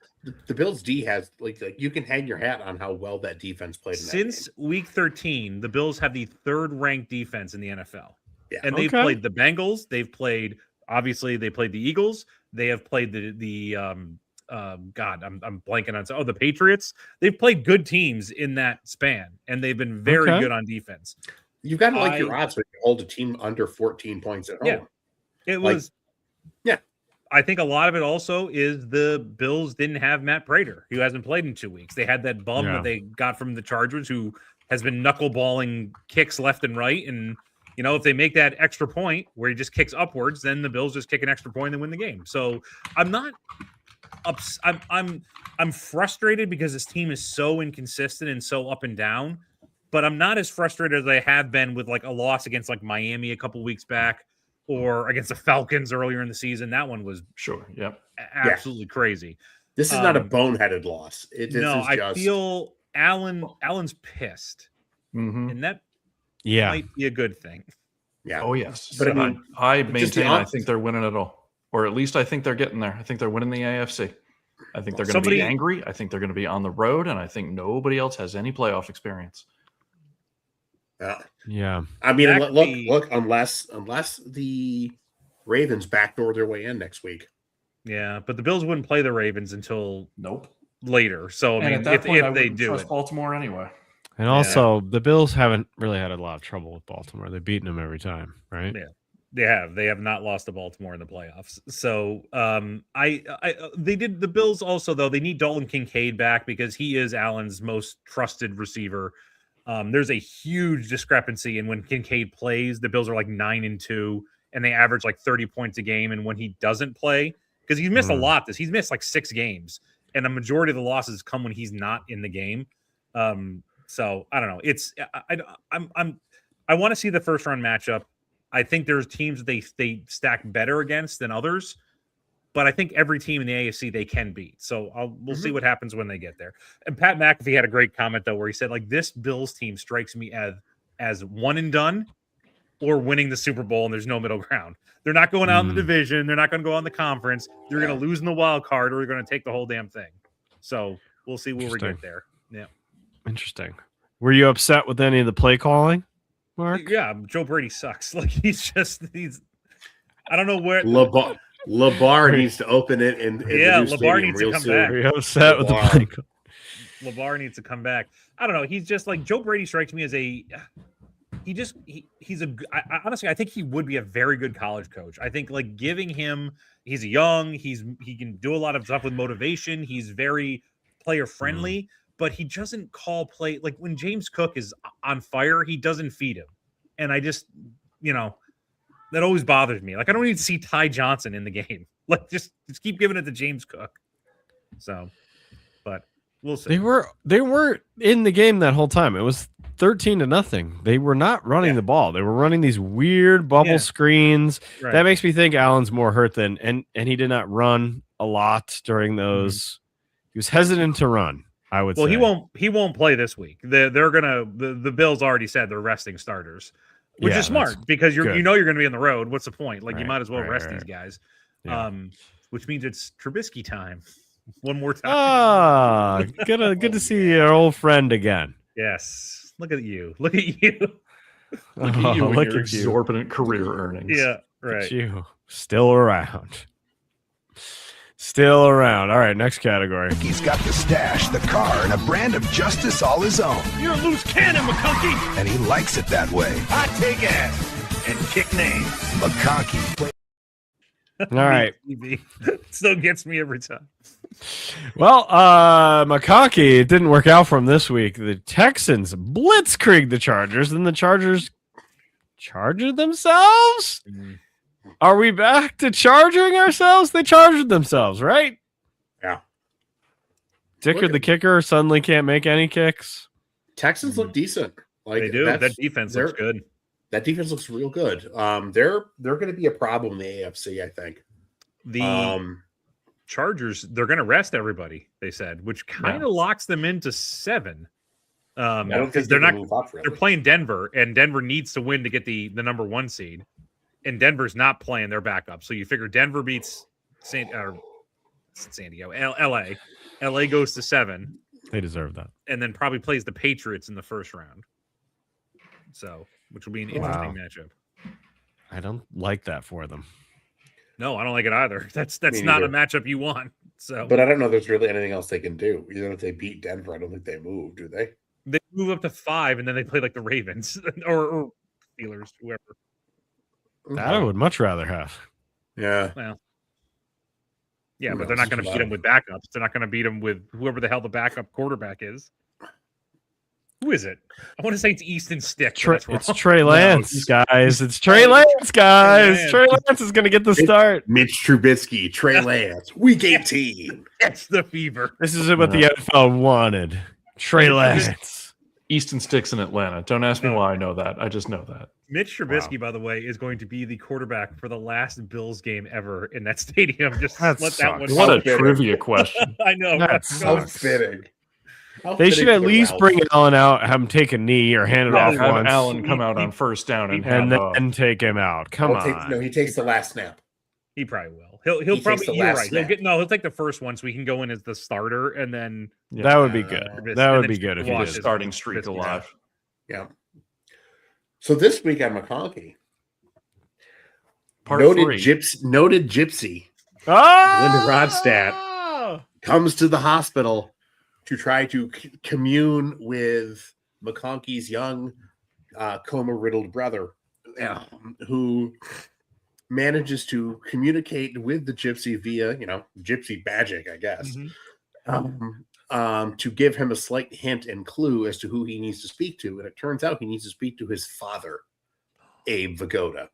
the Bills D has like you can hang your hat on how well that defense played. since week 13, the Bills have the 3rd ranked defense in the NFL. Yeah. And they've Okay. played the Bengals. They've played, obviously, they played the Eagles. They have played the God, I'm blanking on. The Patriots. They've played good teams in that span, and they've been very Okay. good on defense. You've got to like your odds when you hold a team under 14 points at home. Yeah. It Like, was, yeah. I think a lot of it also is the Bills didn't have Matt Prater, who hasn't played in 2 weeks. They had that bum Yeah. that they got from the Chargers, who has been knuckleballing kicks left and right. And, you know, if they make that extra point where he just kicks upwards, then the Bills just kick an extra point and win the game. So I'm not I'm frustrated because this team is so inconsistent and so up and down, but I'm not as frustrated as I have been with like a loss against like Miami a couple weeks back or against the Falcons earlier in the season. That one was Sure. Yep. absolutely crazy. This is not a boneheaded loss. I feel Allen's pissed, Mm-hmm. and that Yeah. might be a good thing. Yeah. Oh yes, But I mean, I just the maintain I opposite. think they're winning it all, or at least I think they're getting there. I think they're winning the AFC. I think they're going to Somebody- be angry. I think they're going to be on the road, and I think nobody else has any playoff experience. Yeah. I mean, Back look, unless the Ravens backdoor their way in next week. Yeah, but the Bills wouldn't play the Ravens until Nope. later. So I And mean, at that if, point, I if they wouldn't do trust it, Baltimore anyway. And also, the Bills haven't really had a lot of trouble with Baltimore. They've beaten them every time, right? Yeah. They have not lost to Baltimore in the playoffs. So they did the Bills also though. They need Dalton Kincaid back because he is Allen's most trusted receiver. There's a huge discrepancy in when Kincaid plays. The Bills are like 9-2, and they average like 30 points a game. And when he doesn't play, because he's missed a lot, he's missed like 6 games, and a majority of the losses come when he's not in the game. So I don't know. It's I want to see the first round matchup. I think there's teams they stack better against than others, but I think every team in the AFC they can beat. So we'll see what happens when they get there. And Pat McAfee had a great comment though, where he said like this Bills team strikes me as one and done or winning the Super Bowl, and there's no middle ground. They're not going out in the division. They're not going to go on the conference. They're going to lose in the wild card, or they're going to take the whole damn thing. So we'll see where we get there. Yeah. Interesting. Were you upset with any of the play calling, Mark? Yeah, Joe Brady sucks. Like he's I don't know where LeBar needs to open it in the new LeVar stadium needs to real come soon. back. Were you upset with the LeVar. play call? LeVar needs to come back. I don't know. He's just like Joe Brady strikes me as honestly, I think he would be a very good college coach. I think like giving him, he's young, he can do a lot of stuff with motivation. He's very player friendly, but he doesn't call play. Like when James Cook is on fire, he doesn't feed him. And I just, that always bothers me. Like I don't need to see Ty Johnson in the game. Like just keep giving it to James Cook. So, but we'll see. They were in the game that whole time. It was 13-0. They were not running the ball. They were running these weird bubble screens. Right. That makes me think Allen's more hurt than and he did not run a lot during those. He was hesitant to run, I would say. Well, he won't play this week. They're gonna the Bills already said they're resting starters, which Yeah, is smart that's because you're good. you're gonna be on the road. What's the point? Like you Right, might as well right, rest right. these guys. Yeah. Which means it's Trubisky time. One more time. Ah, good to see your old friend again. Yes. Look at you. Look at you. Look at you and look your at you. exorbitant career earnings. Yeah. Look Right. at you. Still around. Still around. All right, next category. He's got the stash, the car, and a brand of justice all his own. You're a loose cannon, McConkey. And he likes it that way. I take ass and kick names. McConkey. All right. Still gets me every time. Well, McConkey, it didn't work out for him this week. The Texans blitzkrieg the Chargers, and the Chargers charged themselves? Are we back to charging ourselves? They charged themselves, right? Yeah. Dicker, the kicker, suddenly can't make any kicks. Texans look decent. Like They do. That defense looks good. That defense looks real good. They're going to be a problem in the AFC, I think. The Chargers, they're going to rest everybody, they said, which kind of locks them into 7. I don't Because think they're not. move up, really. They're playing Denver, and Denver needs to win to get the number 1 seed. And Denver's not playing their backup, so you figure Denver beats San Diego, LA. LA goes to 7, They deserve that. and then probably plays the Patriots in the first round. So, which will be an interesting matchup. I don't like that for them. No, I don't like it either. That's Me not a neither. matchup you want. So, But I don't know if there's really anything else they can do. Even if they beat Denver, I don't think they move, do they? they move up to 5, and then they play like the Ravens or Steelers, whoever. That I would much rather have. Yeah. Yeah, Who but they're not else? going to beat them with backups. They're not going to beat them with whoever the hell the backup quarterback is. Who is it? I want to say it's Easton Stick. but that's It's wrong. Trey Lance, guys. It's Trey Lance, guys. Lance. Trey Lance is going to get the start. Mitch Trubisky, Trey Lance, Week 18. That's the fever. This is what the NFL wanted. Trey Lance. Easton Sticks in Atlanta. Don't ask me why I know that. I just know that. Mitch Trubisky, by the way, is going to be the quarterback for the last Bills game ever in that stadium. Just That let sucks. that one. What a Outfitting. trivia question. I know. That right? sucks. Outfitting. They should at least bring Allen out, have him take a knee or hand it off Have once, Allen come out on first down and and have, then take him out. Come on. No, he takes the last snap. He probably will. He'll He probably. takes the You're last right. He'll snap. he'll take the first one so he can go in as the starter, and then That would be good. Trubisky- That and would then be good if he Trubisky the did. is starting streak Trubisky. alive. Yeah. So this week on McConkey, Part noted 3. gypsy Oh! Linda Rodstadt comes to the hospital to try to commune with McConkey's young coma-riddled brother, who manages to communicate with the gypsy via, gypsy magic, I guess, to give him a slight hint and clue as to who he needs to speak to. And it turns out he needs to speak to his father, Abe Vigoda.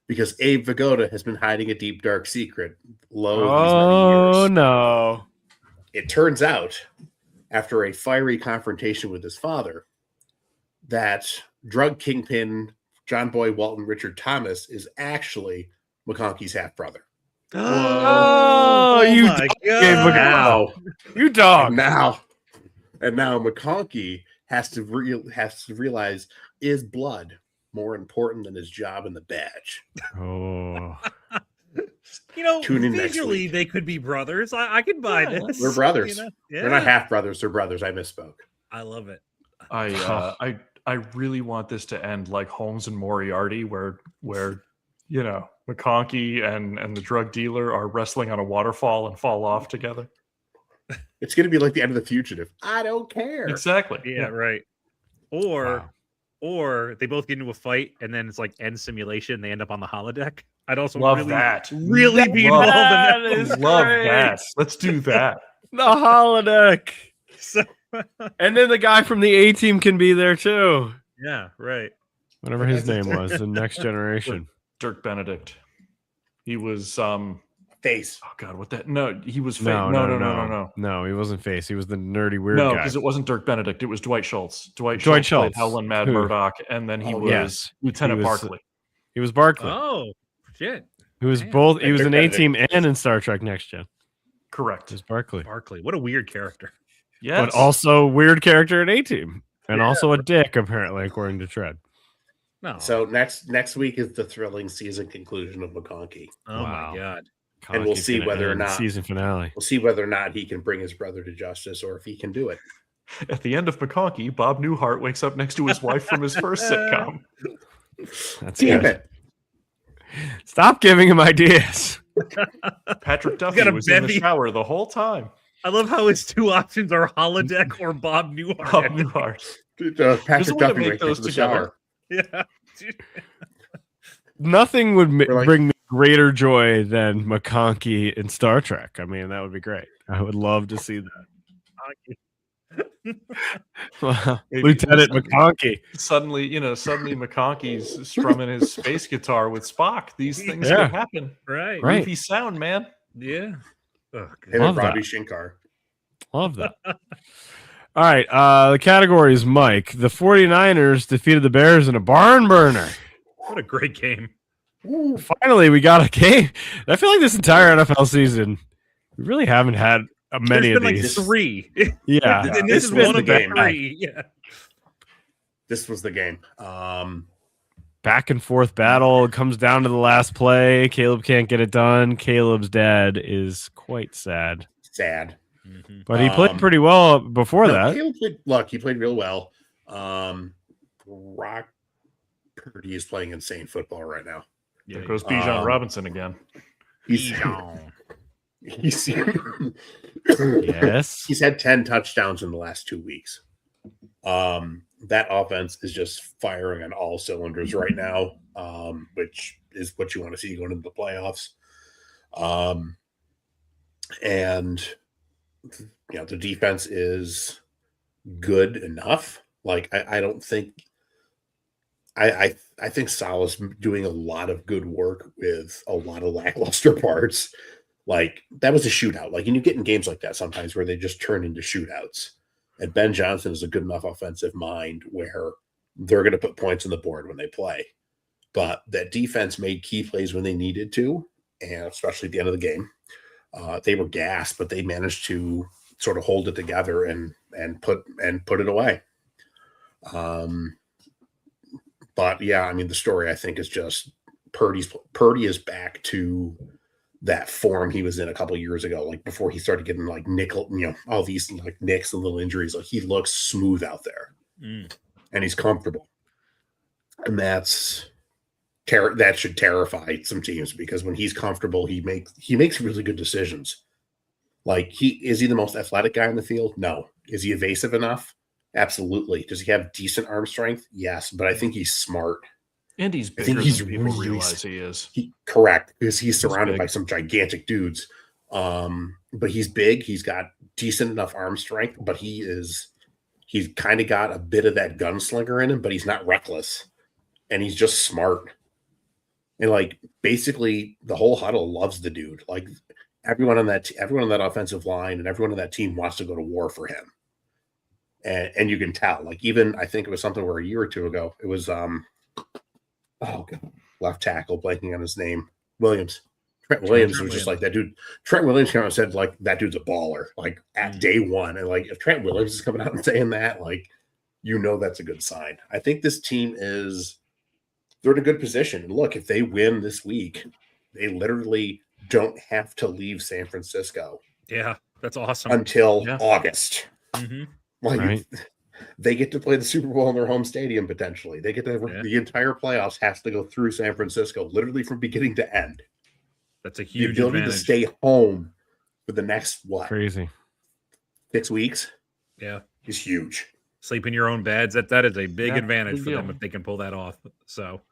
Because Abe Vigoda has been hiding a deep, dark secret low these many years. No. It turns out, after a fiery confrontation with his father, that drug kingpin John Boy Walton Richard Thomas is actually McConkey's half brother. Oh, you my dog, God. Abe Vigoda. Now, You dog. and now McConkey has to realize, is blood more important than his job and the badge? Oh. Tune in next visually week. they could be brothers. I could buy this. We're brothers. Yeah. They're not half brothers; they're brothers. I misspoke. I love it. I really want this to end like Holmes and Moriarty, where McConkey and the drug dealer are wrestling on a waterfall and fall off together. It's going to be like the end of The Fugitive. I don't care. Exactly. Yeah, right. Or Wow. or they both get into a fight and then it's like end simulation. They end up on the holodeck. I'd also Love really, that. really be Love involved in that. is Love great. that. Let's do that. The holodeck. So, And then the guy from the A team can be there too. yeah, right. Whatever his name was, the next generation. Dirk Benedict. He was Face. oh god, what that? No, he was No, no. No, he wasn't face. He was the nerdy weird No, guy. because it wasn't Dirk Benedict. It was Dwight Schultz. Dwight Dwight Schultz played Schultz. Howlin' Mad Who? Murdoch, and then he Oh, was yes. Lieutenant He was- Barkley. He was Barkley. Oh shit. He was man. both. He was Dirk in A Benedict. team and in Star Trek Next Gen. Correct. He was Barkley, Barkley. What a weird character. Yes. but also weird character in A team, and also a dick apparently, according to Tread. No. So next week is the thrilling season conclusion of McConkey. oh Wow. my god. And we'll Conky's see gonna whether or end not- season finale. We'll see whether or not he can bring his brother to justice or if he can do it. At the end of McConkey, Bob Newhart wakes up next to his wife from his first sitcom. That's Damn good. it. Stop giving him ideas. Patrick got Duffy a was in the bevy. shower the whole time. I love how his two options are holodeck or Bob Newhart. Bob Newhart. Patrick There's a way to Duffy make right those into the together. shower. Yeah. Nothing would We're like- bring me greater joy than McConkey in Star Trek. I mean, that would be great. I would love to see that. Wow. Maybe Lieutenant suddenly- McConkey. Suddenly McConkey's strumming his space guitar with Spock. These things Yeah. could happen. Right. Right. Goofy sound, man. Yeah. Oh, Him God. and Love Robbie that. Shankar. Love that. All right. The category is Mike. The 49ers defeated the Bears in a barn burner. What a great game. Finally, we got a game. I feel like this entire NFL season, we really haven't had many There's of been these. like three. Yeah. And this this is was one the of the game. three. Yeah. This was the game. back and forth battle. It comes down to the last play. Caleb can't get it done. Caleb's dad is quite sad. Sad. But he played pretty well before that. He played real well. Brock Purdy is playing insane football right now. There goes Bijan Robinson again. He's Yes. He's had 10 touchdowns in the last 2 weeks. That offense is just firing on all cylinders right now, which is what you want to see going into the playoffs. And the defense is good enough. Like I don't think I think Saleh's doing a lot of good work with a lot of lackluster parts. Like that was a shootout. Like, and you get in games like that sometimes where they just turn into shootouts. And Ben Johnson is a good enough offensive mind where they're going to put points on the board when they play. But that defense made key plays when they needed to, and especially at the end of the game. They were gassed, but they managed to sort of hold it together and put it away. But yeah, I mean, the story I think is just Purdy is back to that form he was in a couple of years ago, like before he started getting like nickel, all these like nicks and little injuries. Like he looks smooth out there, and he's comfortable, and that should terrify some teams because when he's comfortable, he makes really good decisions. Like is he the most athletic guy in the field? No. Is he evasive enough? Absolutely. Does he have decent arm strength? Yes, but I think he's smart. And he's bigger than people realize he is. Correct, because he's surrounded by some gigantic dudes. But he's big. He's got decent enough arm strength, but he's kind of got a bit of that gunslinger in him, but he's not reckless. And he's just smart. And like basically the whole huddle loves the dude. Like everyone on that offensive line and everyone on that team wants to go to war for him. And you can tell. Like even I think it was something where a year or two ago, it was left tackle, blanking on his name, Williams. Trent Williams was just like that dude. Trent Williams kind of said like that dude's a baller, like at day one. And like if Trent Williams is coming out and saying that, like that's a good sign. I think this team they're in a good position. And look, if they win this week, they literally don't have to leave San Francisco. Yeah, that's awesome. Until August. Mm-hmm. Like right. They get to play the Super Bowl in their home stadium potentially. They get to the entire playoffs has to go through San Francisco, literally from beginning to end. That's a huge the ability advantage. to stay home for the next Crazy 6 weeks. Yeah, is huge. Sleep in your own beds. That is a big advantage for them if they can pull that off. So,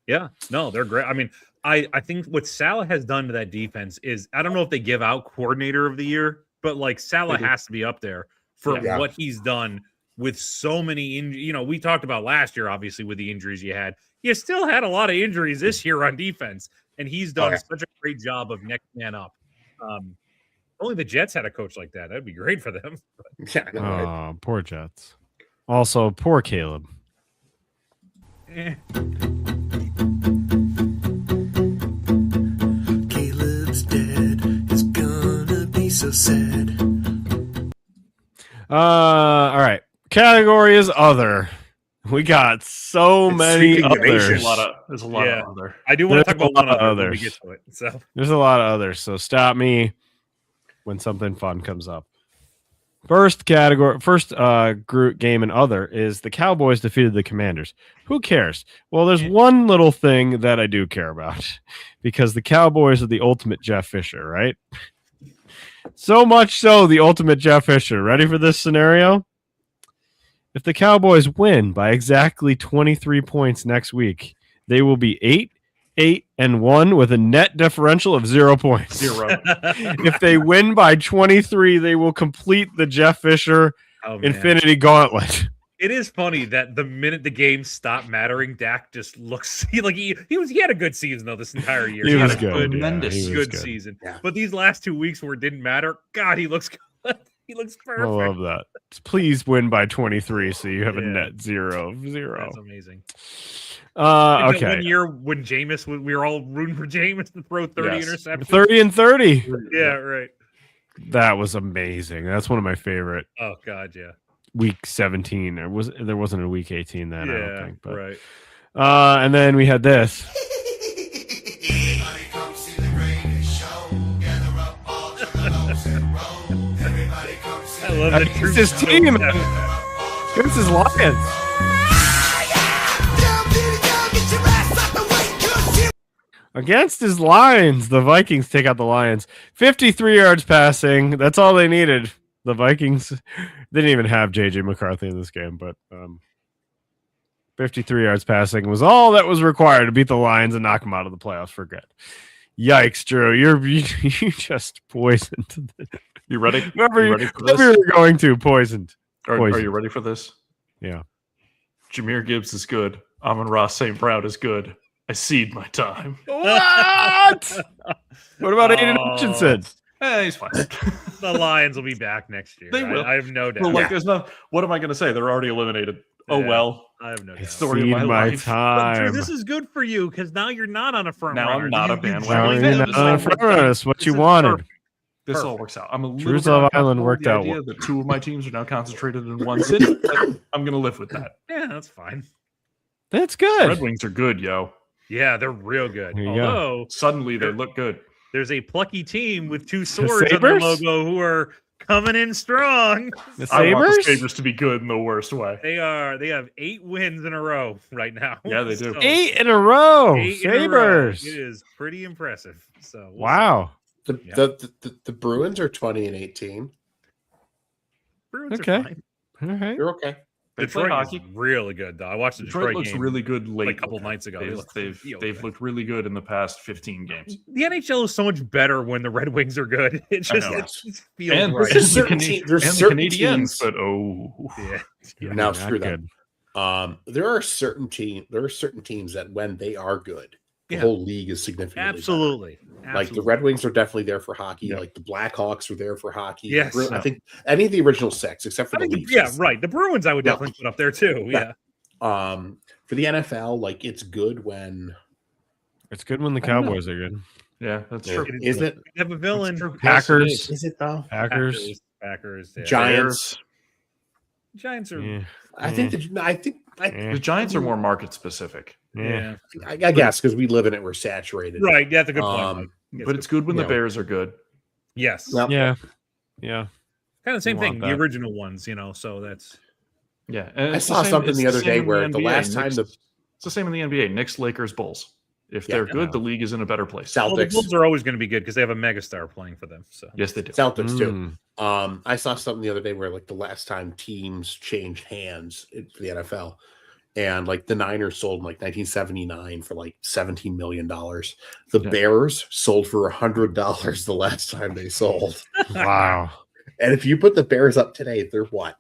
yeah, no, they're great. I mean, I think what Saleh has done to that defense is I don't know if they give out coordinator of the year, but like Saleh has to be up there for what he's done with so many injuries. We talked about last year, obviously, with the injuries you had. You still had a lot of injuries this year on defense, and he's done such a great job of next man up. Only the Jets had a coach like that. That'd be great for them. Yeah, I know, right? Poor Jets. Also, poor Caleb. Caleb's dead. It's gonna be so sad. All right. Category is other. We got so many others. There's a lot of other. I do want to talk about one other others. when we get to it. So there's a lot of others. So stop me when something fun comes up. First group game and other is the Cowboys defeated the Commanders. Who cares? Well, there's one little thing that I do care about because the Cowboys are the ultimate Jeff Fisher, right? So much so, the ultimate Jeff Fisher. Ready for this scenario? If the Cowboys win by exactly 23 points next week, they will be 8-1 with a net differential of 0 points. 0. If they win by 23, they will complete the Jeff Fisher Infinity Gauntlet. it is funny that the minute the game stopped mattering, Dak just looks he had a good season though this entire year. He was had a good. Tremendous. Good season. Yeah. But these last 2 weeks where it didn't matter, God, he looks good. He looks perfect. I love that. Please win by 23 so you have a net 0. That's amazing. Okay. One year when Jameis, we were all rooting for Jameis to throw 30 interceptions. 30 and 30. Yeah, right. That was amazing. That's one of my favorite. Oh God, yeah. Week 17. There wasn't a week 18 then. I don't think. But, right. And then we had this. I love the Against troops. his team. Against his Lions. Against his Lions, the Vikings take out the Lions. 53 yards passing. That's all they needed. The Vikings didn't even have J.J. McCarthy in this game, but 53 yards passing was all that was required to beat the Lions and knock them out of the playoffs for good. Yikes, Drew. You just poisoned. You ready? Whoever You ready for this? you're going to, poisoned. Are you ready for this? Yeah. Jameer Gibbs is good. Amon-Ra St. Brown is good. I cede my time. What? What about Aiden Oh. Hutchinson? He's fine. The Lions will be back next year. They will. I have no doubt. Well, like, there's no. What am I going to say? They're already eliminated. Oh Yeah. well. I have no doubt. Story of Cede my my life. But Drew, time. this is good for you because now you're not on a front Now I'm runner. not a You bandwagon. Now joined you're it. not This on all front worked runner. out. That's what This you is wanted. perfect. This all Perfect. works out. I'm a little Drew's bit Love uncomfortable Island with worked the out idea well. that two of my teams are now concentrated in one city. But I'm going to live with that. Yeah, that's fine. That's good. Red Wings are good, yo. Yeah, they're real good. There you go. Although Suddenly they look good. there's a plucky team with two swords on their Sabres? logo who are coming in strong. The I want the Sabres? Sabres to be good in the worst way. They have 8 wins in a row right now. Yeah, they do. 8 in a row. 8 in a row. Sabres. It is pretty impressive. So we'll Wow. The Bruins are 20-18. see. Bruins Okay. are fine. All right. You're okay. They play Detroit hockey. is really good though. I watched the Detroit Detroit looks game really good late. like a couple nights ago. They They've look they've, real they've good. looked really good in the past 15 games. The NHL is so much better when the Red Wings are good. It I just, know. it just feels And, right. There's the certain Cana- te- there's and the certain Canadians, teams- but oh, Yeah. Now Not screw them. good. There are certain teams that when they are good, the Yeah. whole league is significantly better. Absolutely. Like the Red Wings are definitely there for hockey. Yeah. Like the Blackhawks are there for hockey. Yes. I think any of the original 6, except for I the think, Leafs. yeah, right. The Bruins I would Yeah. definitely put up there too. Yeah. For the NFL, like it's good when It's good when the I don't know. Cowboys are good. yeah, that's Yeah. true. Is it? We have a villain. That's true. Packers. Yes, it is. Is it though? Packers. Packers. Yeah. Giants. Giants are. Yeah. I think The Giants are more market specific, Yeah. Yeah. I guess because we live in it, we're saturated. Right. Yeah, that's a good point. Um, Mike. That's but it's good when the Yeah. Bears are good. yes. Well, Yeah. Yeah. Kind of the same You thing. want The that. original ones, so that's Yeah, and I it's saw same- something it's the other same day in where the NBA. last time Knicks- the it's the same in the NBA. Knicks, Lakers, Bulls. If Yeah. they're good, Yeah. the league is in a better place. well, the Celtics, Bulls are always going to be good because they have a megastar playing for them. So Yes, they do. Celtics too. Mm. I saw something the other day where like the last time teams changed hands for the NFL, and like the Niners sold in like 1979 for like $17 million. The Yeah. Bears sold for $100 the last time they sold. Wow. And if you put the Bears up today, they're what?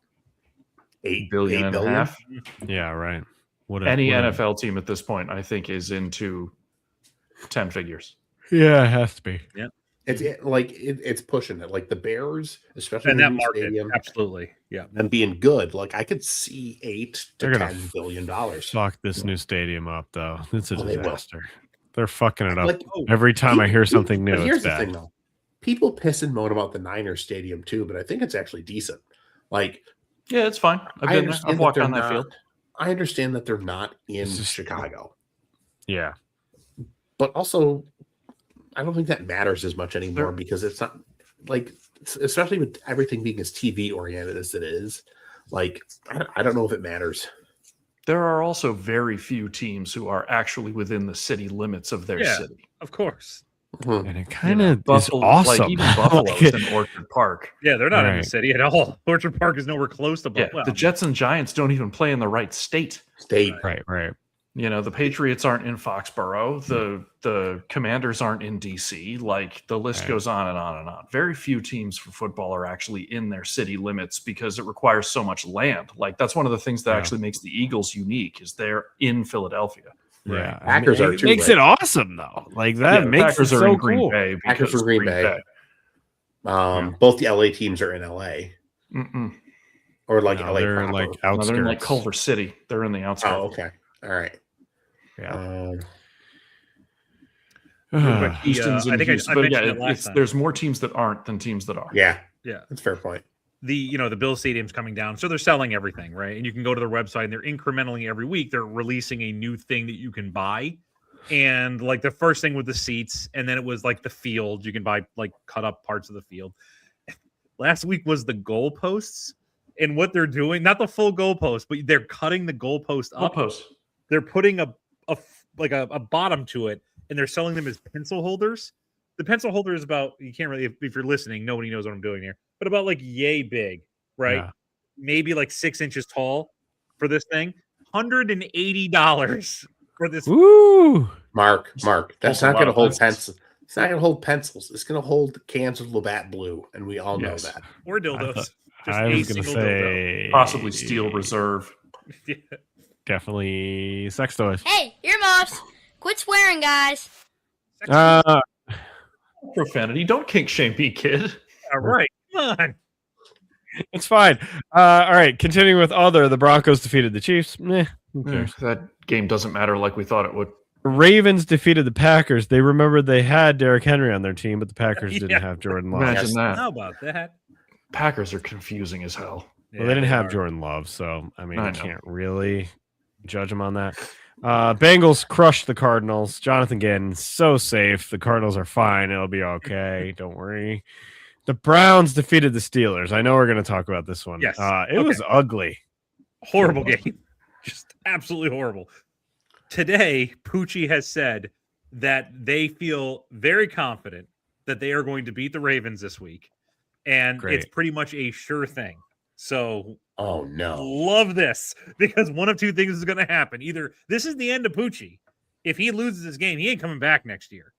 $8 billion and a half. Yeah, right. What Any what NFL team at this point, I think, is into 10 figures. Yeah, it has to be. It's pushing it. Like the Bears, especially and in the that new market, stadium, absolutely, yeah. and being good. Like I could see $8 to They're gonna $10 billion. Fuck this new stadium up, though. It's a Oh, they will. disaster. They're fucking it up. Like, Every time I hear something new, but here's it's the bad. thing, though. People piss and moan about the Niners stadium too, but I think it's actually decent. Like Yeah, it's fine. I've I been there. understand I've that walked they're on that not- field. I understand that they're not in It's just- Chicago, Yeah. but also I don't think that matters as much anymore They're- because it's not like, especially with everything being as TV oriented as it is. Like I don't know if it matters. There are also very few teams who are actually within the city limits of their Yeah. city. Of course, Mhm. And it kind of is Buffalo, awesome. like even Buffalo's Like, in Orchard Park. yeah, they're not in the Right. city at all. Orchard Park is nowhere close to Yeah, Buffalo. the Jets and Giants don't even play in the right state. State. right. You know, the Patriots aren't in Foxborough. The Commanders aren't in DC. Like the list Right. goes on and on and on. Very few teams for football are actually in their city limits because it requires so much land. Like that's one of the things that Yeah. actually makes the Eagles unique is they're in Philadelia. Yeah. Packers I mean, are it too, makes right? it awesome, though. Like that the makes Packers it are so in Green cool. Bay. Packers because from Green Bay. Both the LA teams are in LA Mm-mm. or like No, LA they're proper. like No, outskirts. they're in like Culver City. They're in the outskirts. Oh, okay. All right. Yeah. But Houston's I in think Houston. I But mentioned yeah, it last time. there's more teams that aren't than teams that are. Yeah, Yeah. that's a fair point. the Bill Stadium's coming down, so they're selling everything, right? And you can go to their website, and they're incrementally every week they're releasing a new thing that you can buy. And like the first thing with the seats, and then it was like the field. You can buy like cut up parts of the field. Last week was the goalposts, and what they're doing, not the full goalpost, but they're cutting the goalpost up. They're putting a bottom to it, and they're selling them as pencil holders. The pencil holder is about, you can't really, if you're listening, nobody knows what I'm doing here, but about like yay big, right? Yeah. Maybe like 6 inches tall for this thing. $180 for this. Woo! Mark, that's Also a not lot going to of hold pencils. pencils. It's not going to hold pencils. It's going to hold cans of Labatt Blue, and we all know Yes. that. Or dildos. Just I a was going to single say Possibly Steel Reserve. dildo. definitely sex toys. Hey, earmuffs. Quit swearing, guys. Profanity. Don't kink shame me, kid. All right. Come on. It's fine. All right, continuing with other, the Broncos defeated the Chiefs. Who cares? That game doesn't matter like we thought it would. The Ravens defeated the Packers. They remembered they had Derrick Henry on their team, but the Packers didn't Yeah. have Jordan Love. Imagine that. How about that? Packers are confusing as hell. Well, they didn't have are. Jordan Love, so I mean, I you know. can't really judge them on that. Bengals crushed the Cardinals. Jonathan Gannon, so safe. The Cardinals are fine. It'll be okay. Don't worry. The Browns defeated the Steelers. I know we're going to talk about this one. Yes. It was ugly. Horrible game. Just absolutely horrible. Today, Poochie has said that they feel very confident that they are going to beat the Ravens this week. And Great. it's pretty much a sure thing. So Oh no! love this, because one of two things is going to happen. Either this is the end of Poochie. If he loses this game, he ain't coming back next year.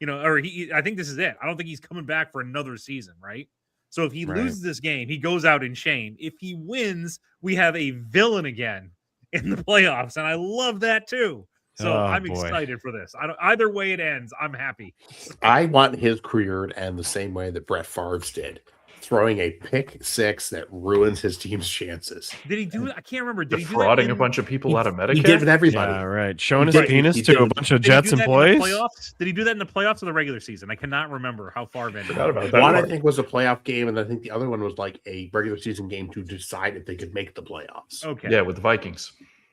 Or I think this is it. I don't think he's coming back for another season, right? So if he Right. loses this game, he goes out in shame. If he wins, we have a villain again in the playoffs, and I love that too. So Oh, I'm boy. excited for this. Either way it ends, I'm happy. I want his career to end the same way that Brett Favre's did, throwing a pick six that ruins his team's chances. Did he do it? I can't remember. Did he do that Defrauding a in- bunch of people out of Medicare. He did with everybody. Yeah, right. Showing He his did- penis he to a did- bunch of Did he Jets do that in the employees. playoffs? Did he do that in the playoffs or the regular season? I cannot remember how far back. Forgot about that. One, I part. think, was a playoff game, and I think the other one was like a regular season game to decide if they could make the playoffs. Okay. Yeah, with the Vikings.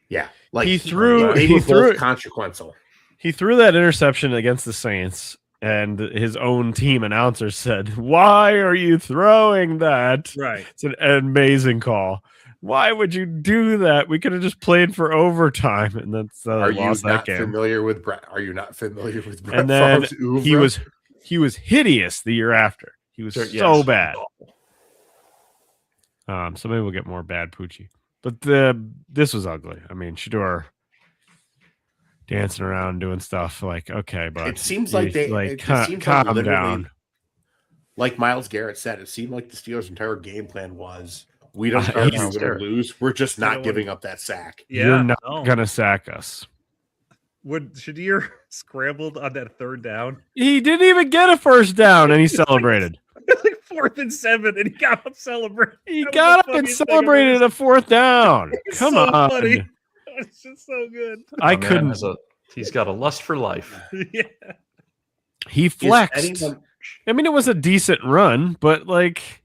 Yeah, like He threw- They he were threw both it- consequential. He threw that interception against the Saints, and his own team announcer said, "Why are you throwing that?" Right. It's an amazing call. Why would you do that? We could have just played for overtime, and that's Are you lost that not game. familiar with Brett? Are you not familiar with Brett And then Favre's oeuvre? he was hideous the year after. He was Sure, so yes. bad. So maybe we'll get more bad Poochie. But this was ugly. I mean, Shador dancing around doing stuff like, okay, but It seems like they like it seems like calm literally, down. Like Myles Garrett said, it seemed like the Steelers' entire game plan was we don't I care hate if Myles we're going Garrett. to lose. We're just You know not what? giving up that sack. Yeah. You're not no. gonna sack us. Would Shadir scrambled on that third down? He didn't even get a first down, and he celebrated. It's like 4th and 7, and he got up celebrating. He That was got the up and funniest thing I've celebrated ever a fourth down. It's Come so on. funny. It's just so good. I My man couldn't. has he's got a lust for life. Yeah. He Is flexed. anyone- I mean, it was a decent run, but like,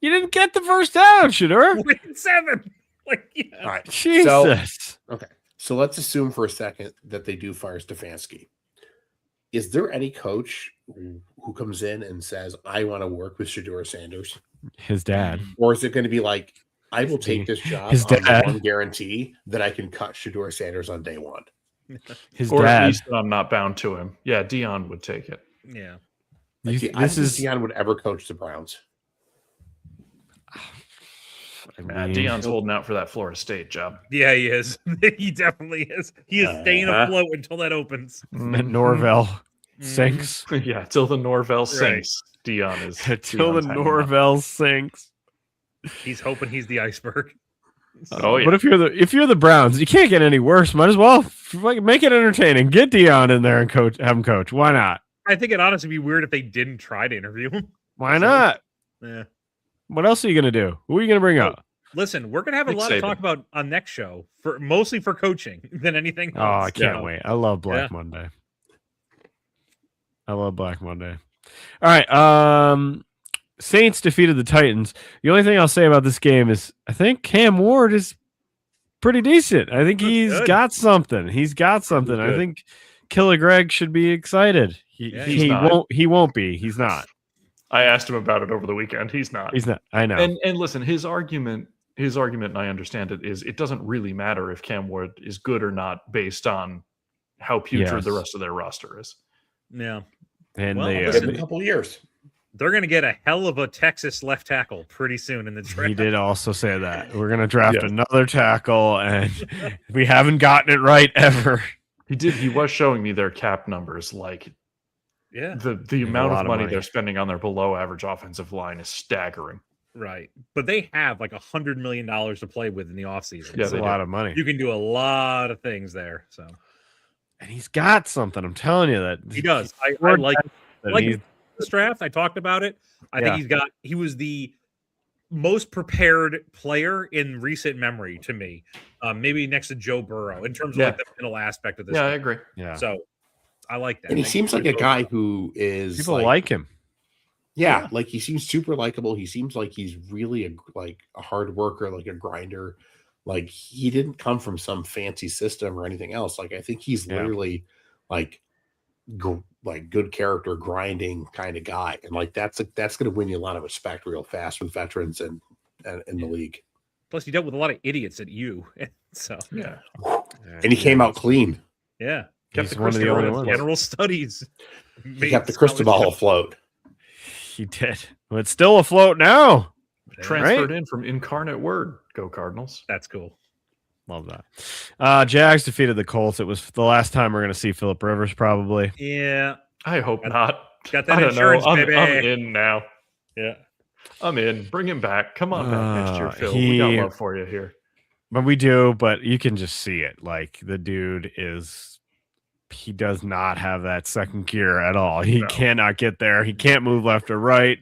you didn't get the first down, Shador. 4th and 7. Like, yeah. All right. Jesus. So let's assume for a second that they do fire Stefanski. Is there any coach who comes in and says, I want to work with Shador Sanders? His dad. Or is it going to be like, I will take this job His on the dad. one guarantee that I can cut Shador Sanders on day one? His Or at dad. least I'm not bound to him. Yeah, Dion would take it. Yeah. You- See, I this don't is. think Dion would ever coach the Browns. I Nah, mean, Dion's holding out for that Florida State job. Yeah, he is. He definitely is. He is staying afloat until that opens. at Norvell Mhm. sinks. Yeah, till the Norvell Right. sinks. Dion is Till the Dion's hanging out. Norvell sinks. He's hoping he's the iceberg. Oh yeah. But if you're the Browns, you can't get any worse. Might as well make it entertaining. Get Dion in there and have him coach. Why not? I think it honestly be weird if they didn't try to interview him. Why not? Yeah. What else are you gonna do? Who are you gonna bring up? Listen, we're gonna have a Nick lot to Saban. talk about on next show for mostly for coaching than anything else. Oh, I can't So, wait. I love Black Yeah. Monday. I love Black Monday. All right. Saints defeated the Titans. The only thing I'll say about this game is I think Cam Ward is pretty decent. I think he's got something. He's got something. I think Killer Greg should be excited. He won't be. He's not. I asked him about it over the weekend. He's not. He's not. I know. And listen, his argument, and I understand it, is it doesn't really matter if Cam Ward is good or not based on how putrid the rest of their roster is. Yeah. And in a couple years. They're going to get a hell of a Texas left tackle pretty soon in the draft. He did also say that. We're going to draft another tackle, and we haven't gotten it right ever. He did. He was showing me their cap numbers. Like, the amount of money they're spending on their below average offensive line is staggering. Right. But they have like $100 million to play with in the offseason. Yeah, it's a lot of money. You can do a lot of things there. So, and he's got something. I'm telling you that he does. I like this draft. I talked about it. I think he was the most prepared player in recent memory to me. Maybe next to Joe Burrow in terms of like the middle aspect of this. Yeah, I agree. Yeah. So I like that. And he seems like a guy who is people like him. Yeah, like he seems super likable. He seems like he's really a hard worker, like a grinder. Like he didn't come from some fancy system or anything else. Like I think he's literally like good character, grinding kind of guy, and like that's going to win you a lot of respect real fast with veterans and in the league. Plus, he dealt with a lot of idiots at U, so and he came out clean. Yeah, he's one of the only ones. General studies. He kept the crystal ball afloat. He did. Well, it's still afloat now. Transferred in from Incarnate Word. Go Cardinals. That's cool. Love that. Jags defeated the Colts. It was the last time we're going to see Phillip Rivers, probably. Yeah. I hope not. Got that insurance, baby. I'm in now. Yeah. I'm in. Bring him back. Come on back next year, Phil. We got love for you here. But we do, but you can just see it. Like the dude he does not have that second gear at all. He cannot get there. He can't move left or right.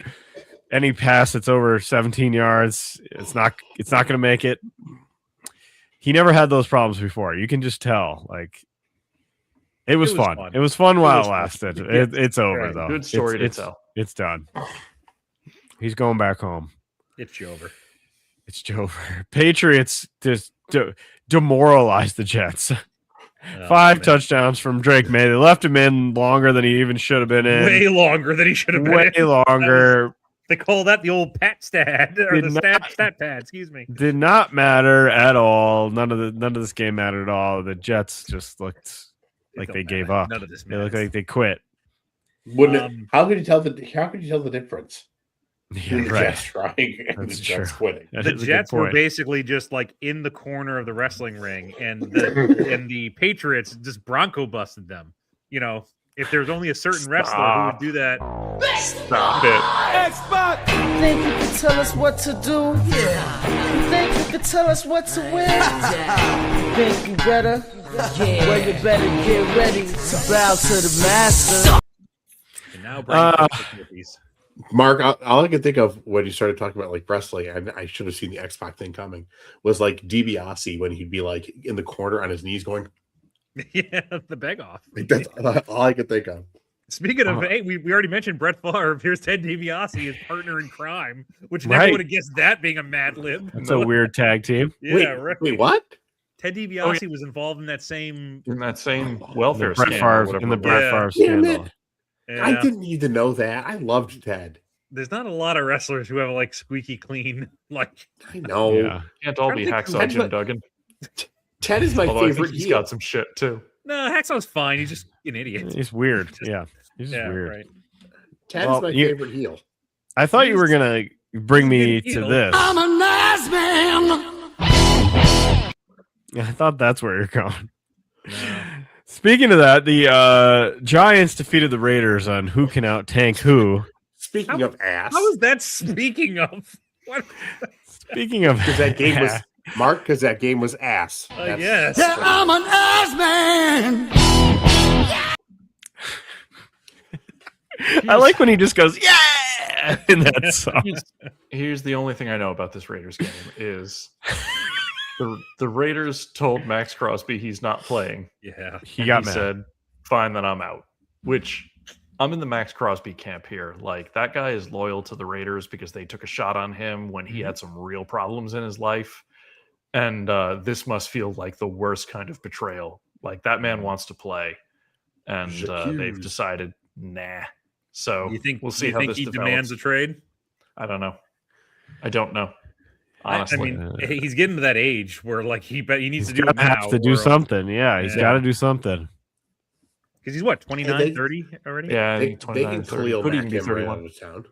Any pass that's over 17 yards, it's not going to make it. He never had those problems before. You can just tell. Like it was fun. It was fun while it lasted. It's over though. Good story to tell. It's done. He's going back home. It's Jover. It's Jover. Patriots just demoralized the Jets. 5 touchdowns from Drake May. They left him in longer than he even should have been in. Way longer than he should have been. Way longer. They call that the old pat stat or the stat pad. Excuse me. Did not matter at all. None of this game mattered at all. The Jets just looked like they gave up. None of this. They looked like they quit. How could you tell the difference? Yeah, the Jets trying and the Jets quitting. The Jets were basically just like in the corner of the wrestling ring, and the Patriots just Bronco busted them. You know, if there's only a certain wrestler who would do that. Stop it. Xbox. You think you can tell us what to do? Yeah. You think you can tell us what to win? You think you better? Yeah. Well, you better get ready to bow to the master. And now Mark, all I could think of when you started talking about like wrestling, and I should have seen the X-Pac thing coming, was like DiBiase when he'd be like in the corner on his knees going, yeah, the beg off. That's all I could think of. Speaking of, hey, we already mentioned Brett Favre. Here's Ted DiBiase, his partner in crime, which never would have guessed that being a Mad Lib. That's a weird tag team. Yeah, wait, what? Ted DiBiase was involved in that same welfare scandal. In the Brett Favre scandal. Yeah. I didn't need to know that. I loved Ted. There's not a lot of wrestlers who have like squeaky clean. Like I know. Yeah. Can't all be Hacksaw Jim Duggan. Ted is my favorite. He's got some shit too. No, Hacksaw's fine. He's just an idiot. He's weird. Yeah. He's just weird. Right. Ted is my favorite heel. I thought you were gonna bring me to this. I'm a nice man. I thought that's where you're going. No. Speaking of that, the Giants defeated the Raiders on who can out tank who. Speaking of ass. How is that speaking of? What? Speaking of because that game was Mark, because that game was ass. Yes. Yeah, I'm an ass man. I like when he just goes, yeah, in that song. Here's the only thing I know about this Raiders game is the Raiders told Max Crosby he's not playing. Yeah. He got mad. Said, fine, then I'm out. Which I'm in the Max Crosby camp here. Like, that guy is loyal to the Raiders because they took a shot on him when he had some real problems in his life. And this must feel like the worst kind of betrayal. Like, that man wants to play, and they've decided, nah. So we'll see how this he develops. Demands a trade? I don't know. I don't know. Honestly, I mean, he's getting to that age where like he needs to do He's it now. have to do something. Yeah, he's got to do something. Because he's what, 29, 30 already? Yeah, I They think 29, can 30. Khalil Could Mack even be him right 31. out of town.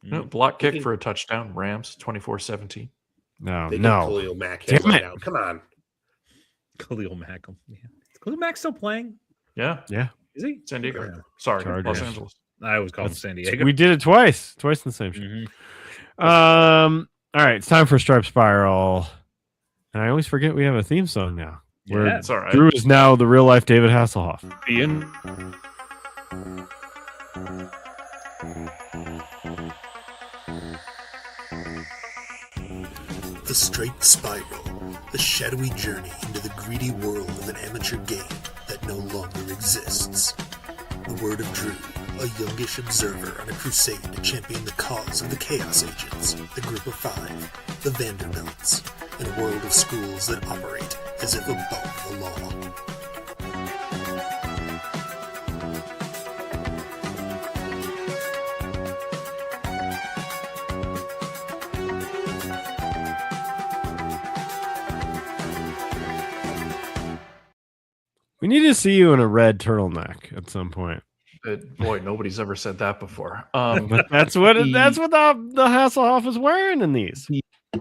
No, block kick for a touchdown. Rams 24-17. No, They can no. Khalil Mack him Damn right it. out. Come on. Khalil Mack. Yeah. Is Khalil Mack still playing? Yeah, Yeah. Is he? San Diego. Yeah. Sorry, Chargers. Los Angeles. I always call him San Diego. We did it twice in the same show. All right, it's time for Stripe Spiral. And I always forget we have a theme song now. Yeah, Where it's all right. Drew is now the real life David Hasselhoff. Ian. The Straight Spiral, a shadowy journey into the greedy world of an amateur game that no longer exists. The word of Drew, a youngish observer on a crusade to champion the cause of the Chaos Agents, the Group of Five, the Vanderbilts, in a world of schools that operate as if above the law. We need to see you in a red turtleneck at some point. Boy, nobody's ever said that before. But that's what the Hasselhoff is wearing in these.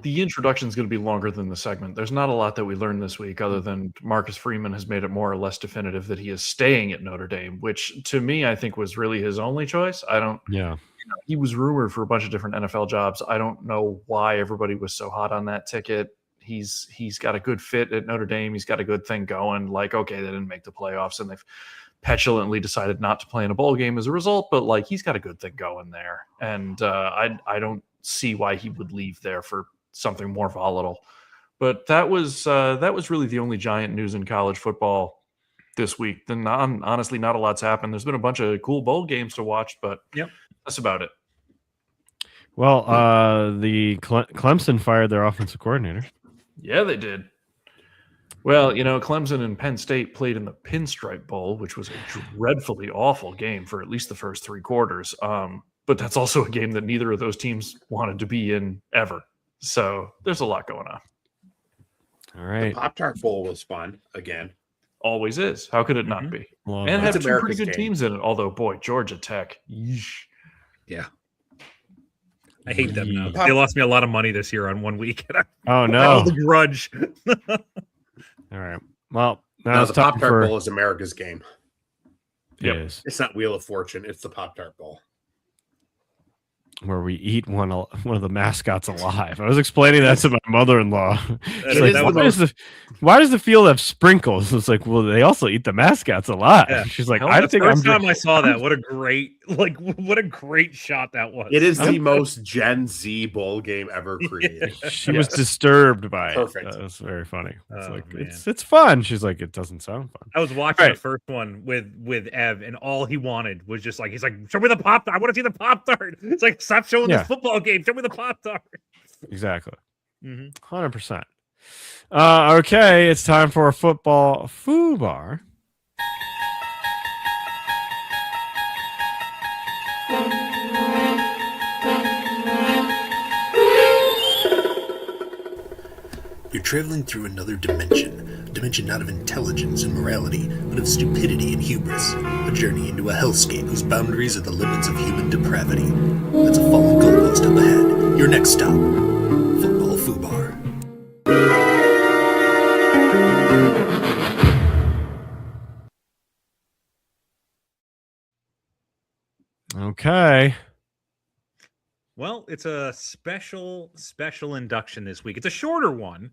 The introduction is going to be longer than the segment. There's not a lot that we learned this week other than Marcus Freeman has made it more or less definitive that he is staying at Notre Dame, which to me, I think was really his only choice. He was rumored for a bunch of different NFL jobs. I don't know why everybody was so hot on that ticket. He's got a good fit at Notre Dame. He's got a good thing going. Like, okay, they didn't make the playoffs and they've petulantly decided not to play in a bowl game as a result, but like he's got a good thing going there. And I don't see why he would leave there for something more volatile. But that was really the only giant news in college football this week. Then honestly, not a lot's happened. There's been a bunch of cool bowl games to watch, but that's about it. Well, the Clemson fired their offensive coordinator. Yeah, they did. Well, Clemson and Penn State played in the Pinstripe Bowl, which was a dreadfully awful game for at least the first three quarters. But that's also a game that neither of those teams wanted to be in ever. So there's a lot going on. All right. The Pop-Tart Bowl was fun again. Always is. How could it not be? Love And that. have two America's pretty good game. teams in it. Although, boy, Georgia Tech. Yeesh. Yeah. I hate them now. Yeah. They lost me a lot of money this year on 1 week. Oh I no! hold a grudge. All right. Well, now No, it's the time Pop-Tart for. Bowl is America's game. It is It's not Wheel of Fortune. It's the Pop-Tart Bowl. where we eat one of the mascots alive. I was explaining that to my mother-in-law. She's like, why does the field have sprinkles? It's like, well, they also eat the mascots alive. Yeah. She's like, Hell, I the think first I'm. time I saw that, what a great shot that was. It is the most Gen Z bowl game ever created. She was disturbed by Perfect. it. That was very funny. It's Oh, like man. it's fun. She's like, it doesn't sound fun. I was watching Right. the first one with Ev, and all he wanted was just like, he's like, show me the Pop-Tart. I want to see the Pop-Tart. It's like, stop showing Yeah. this football game. Show me the Pop-Tart. Exactly. Mhm. 100%. Okay, it's time for a football foobar. You're traveling through another dimension, a dimension not of intelligence and morality, but of stupidity and hubris, a journey into a hellscape whose boundaries are the limits of human depravity. That's a fallen goalpost up ahead. Your next stop, Football Foobar. Okay. Well, it's a special induction this week. It's a shorter one,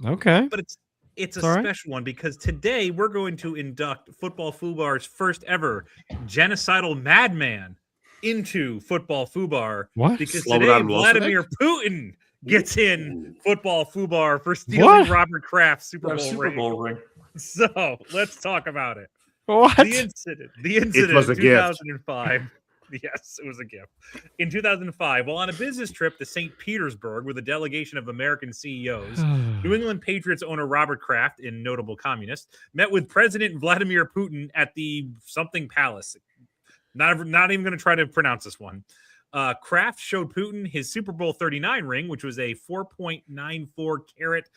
Okay. but it's It's a all right. special one because today we're going to induct Football Foobar's first ever genocidal madman into Football Foobar. What? Because Slobodan today Milosevic? Vladimir Putin gets in Football Foobar for stealing What? Robert Kraft's Super Our Bowl Super ring. Bowl ring. So let's talk about it. What? The incident. It was a in gift. 2005. Yes, it was a gift. In 2005, while on a business trip to St. Petersburg with a delegation of American CEOs, New England Patriots owner Robert Kraft, a notable communist, met with President Vladimir Putin at the something palace. Not even going to try to pronounce this one. Kraft showed Putin his Super Bowl 39 ring, which was a 4.94 carat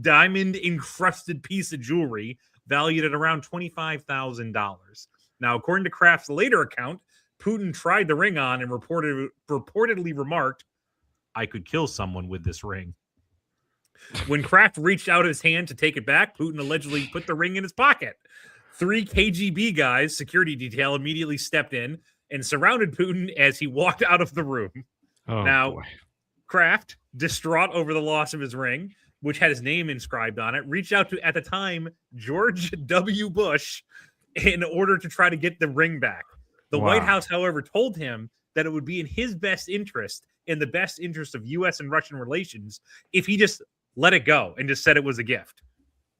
diamond encrusted piece of jewelry valued at around $25,000. Now, according to Kraft's later account, Putin tried the ring on and reportedly remarked, "I could kill someone with this ring." When Kraft reached out his hand to take it back, Putin allegedly put the ring in his pocket. 3 KGB guys, security detail, immediately stepped in and surrounded Putin as he walked out of the room. Boy. Kraft, distraught over the loss of his ring, which had his name inscribed on it, reached out to, at the time, George W. Bush in order to try to get the ring back. The White House, however, told him that it would be in his best interest, in the best interest of U.S. and Russian relations, if he just let it go and just said it was a gift.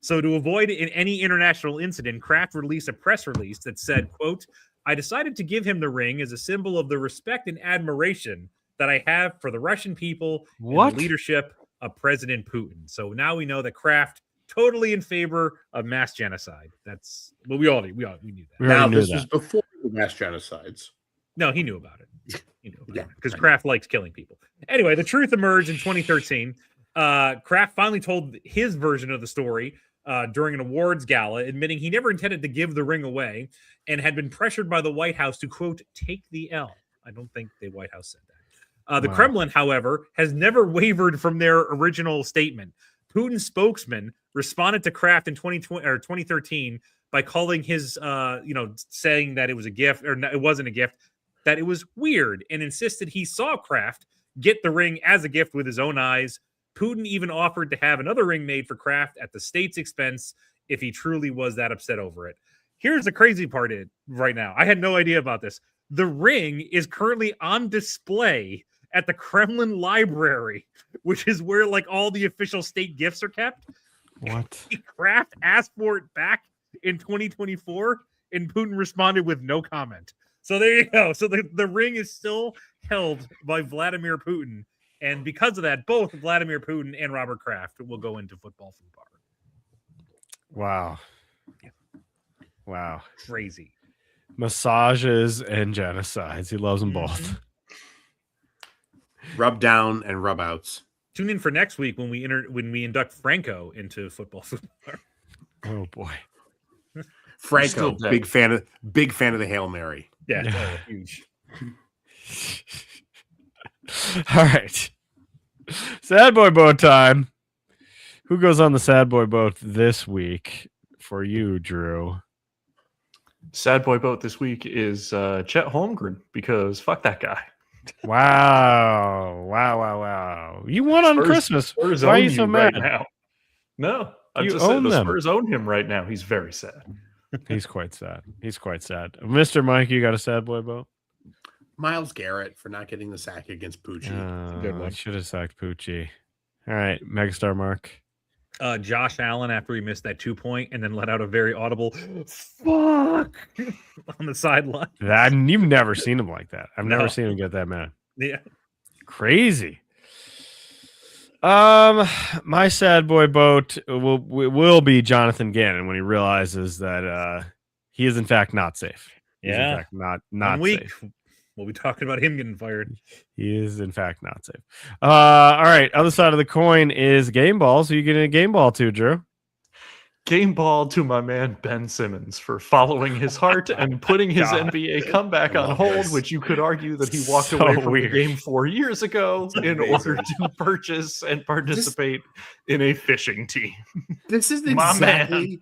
So to avoid any international incident, Kraft released a press release that said, quote, "I decided to give him the ring as a symbol of the respect and admiration that I have for the Russian people and the leadership of President Putin." So now we know that Kraft totally in favor of mass genocide. That's what we knew that. Now this was before the mass genocides. No, he knew about it. He knew about it because Kraft likes killing people. Anyway, the truth emerged in 2013. Kraft finally told his version of the story during an awards gala, admitting he never intended to give the ring away and had been pressured by the White House to, quote, "take the L." I don't think the White House said that. The Kremlin, however, has never wavered from their original statement. Putin's spokesman responded to Kraft in 2013 by calling his, saying that it was a gift, or no, it wasn't a gift, that it was weird, and insisted he saw Kraft get the ring as a gift with his own eyes. Putin even offered to have another ring made for Kraft at the state's expense if he truly was that upset over it. Here's the crazy part right now. I had no idea about this. The ring is currently on display at the Kremlin Library, which is where like all the official state gifts are kept. What? Kraft asked for it back in 2024, and Putin responded with no comment. So there you go. So the ring is still held by Vladimir Putin. And because of that, both Vladimir Putin and Robert Kraft will go into football FUBAR. Wow. Wow. Crazy. Massages and genocides. He loves them both. Rub down and rub outs. Tune in for next week when we induct Franco into football FUBAR. Oh boy. Franco, big fan of the Hail Mary. Yeah. Huge. All right. Sad boy boat time. Who goes on the sad boy boat this week for you, Drew? Sad boy boat this week is Chet Holmgren, because fuck that guy. Wow. You won on Christmas. Spurs Why are own you so right mad? now. No, I'm You just saying own the them. Spurs own him right now. He's very sad. He's quite sad. Mr. Mike, you got a sad boy boat? Myles Garrett for not getting the sack against Pucci. Good one. I should have sacked Pucci. All right, Megastar Mark. Josh Allen, after he missed that 2-point and then let out a very audible "fuck" on the sideline. You've never seen him like that. I've never seen him get that mad. Yeah. Crazy. My sad boy boat will be Jonathan Gannon when he realizes that he is in fact not safe. He's in fact not safe. We'll be talking about him getting fired. He is in fact not safe. All right, other side of the coin is game balls. Who you getting a game ball to, Drew? Game ball to my man Ben Simmons for following his heart and putting his NBA comeback on hold, which you could argue that he walked away from the game 4 years ago in order to purchase and participate in a fishing team. This is My exactly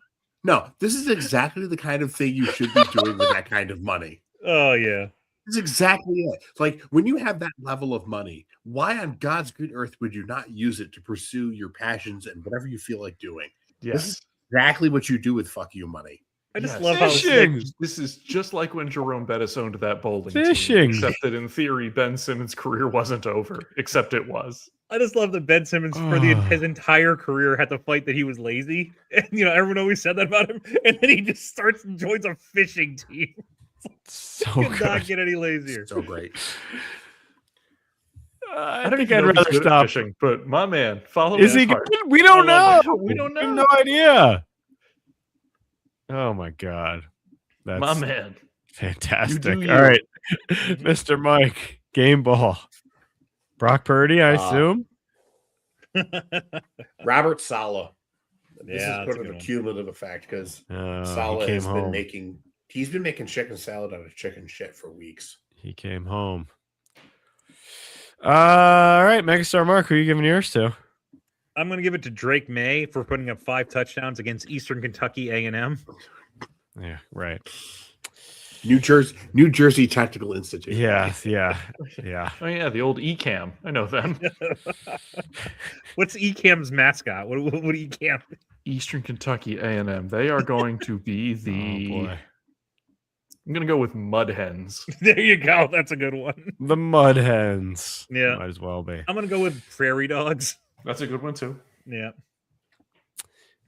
this is exactly the kind of thing you should be doing with that kind of money. Oh yeah. This is exactly it. Like when you have that level of money, why on God's green earth would you not use it to pursue your passions and whatever you feel like doing? Yes. This is exactly what you do with fuck you money. I just love how this is just like when Jerome Bettis owned that bowling team, Fishing. except that in theory Ben Simmons' career wasn't over, except it was. I just love that Ben Simmons for his entire career had to fight that he was lazy, and everyone always said that about him. And then he just joins a fishing team. So Could good. not get any lazier. So great. I don't think even I'd know if rather he's good at stop. fishing, but my man, follow Is he man's good? heart. We don't know. We don't We have know. no idea. Oh my god, that's My man. fantastic. You do All you. right, Mr. Mike, game ball. Brock Purdy, I assume. Robert Saleh. This Yeah, is that's sort a of a good one. cumulative effect because He Saleh came has been home. making chicken salad out of chicken shit for weeks. He came home. All right, Megastar Mark, who are you giving yours to? I'm going to give it to Drake May for putting up 5 touchdowns against Eastern Kentucky A&M. Yeah, right. New Jersey Technical Institute. Yeah. Oh yeah, the old ECAM. I know them. What's ECAM's mascot? What ECAM? Eastern Kentucky A&M. They are going to be Oh the. boy, I'm going to go with Mud Hens. There you go. That's a good one. the Mud Hens. Yeah. Might as well be. I'm going to go with Prairie Dogs. That's a good one too. Yeah.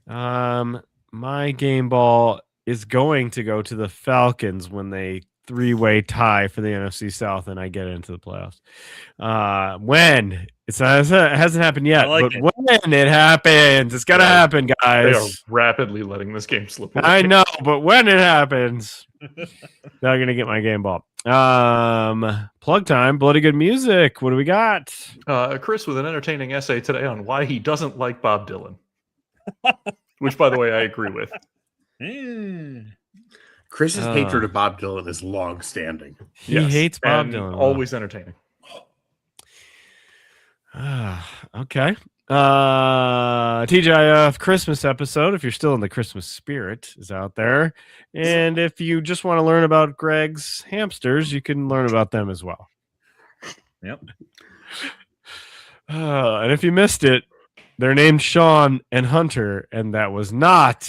My game ball is going to go to the Falcons when they 3-way tie for the NFC South and I get into the playoffs. When it hasn't happened yet, I like but it. when it happens, it's gonna happen, They guys. are rapidly letting this game slip away. I know, but when it happens, they're gonna get my game ball. Plug time, bloody good music. What do we got? Chris with an entertaining essay today on why he doesn't like Bob Dylan. Which, by the way, I agree with. Chris's hatred of Bob Dylan is long standing. He hates Bob and Dylan. Always entertaining. Okay. TGIF Christmas episode, if you're still in the Christmas spirit, is out there. And if you just want to learn about Greg's hamsters, you can learn about them as well. Yep. And if you missed it, they're named Sean and Hunter, and that was not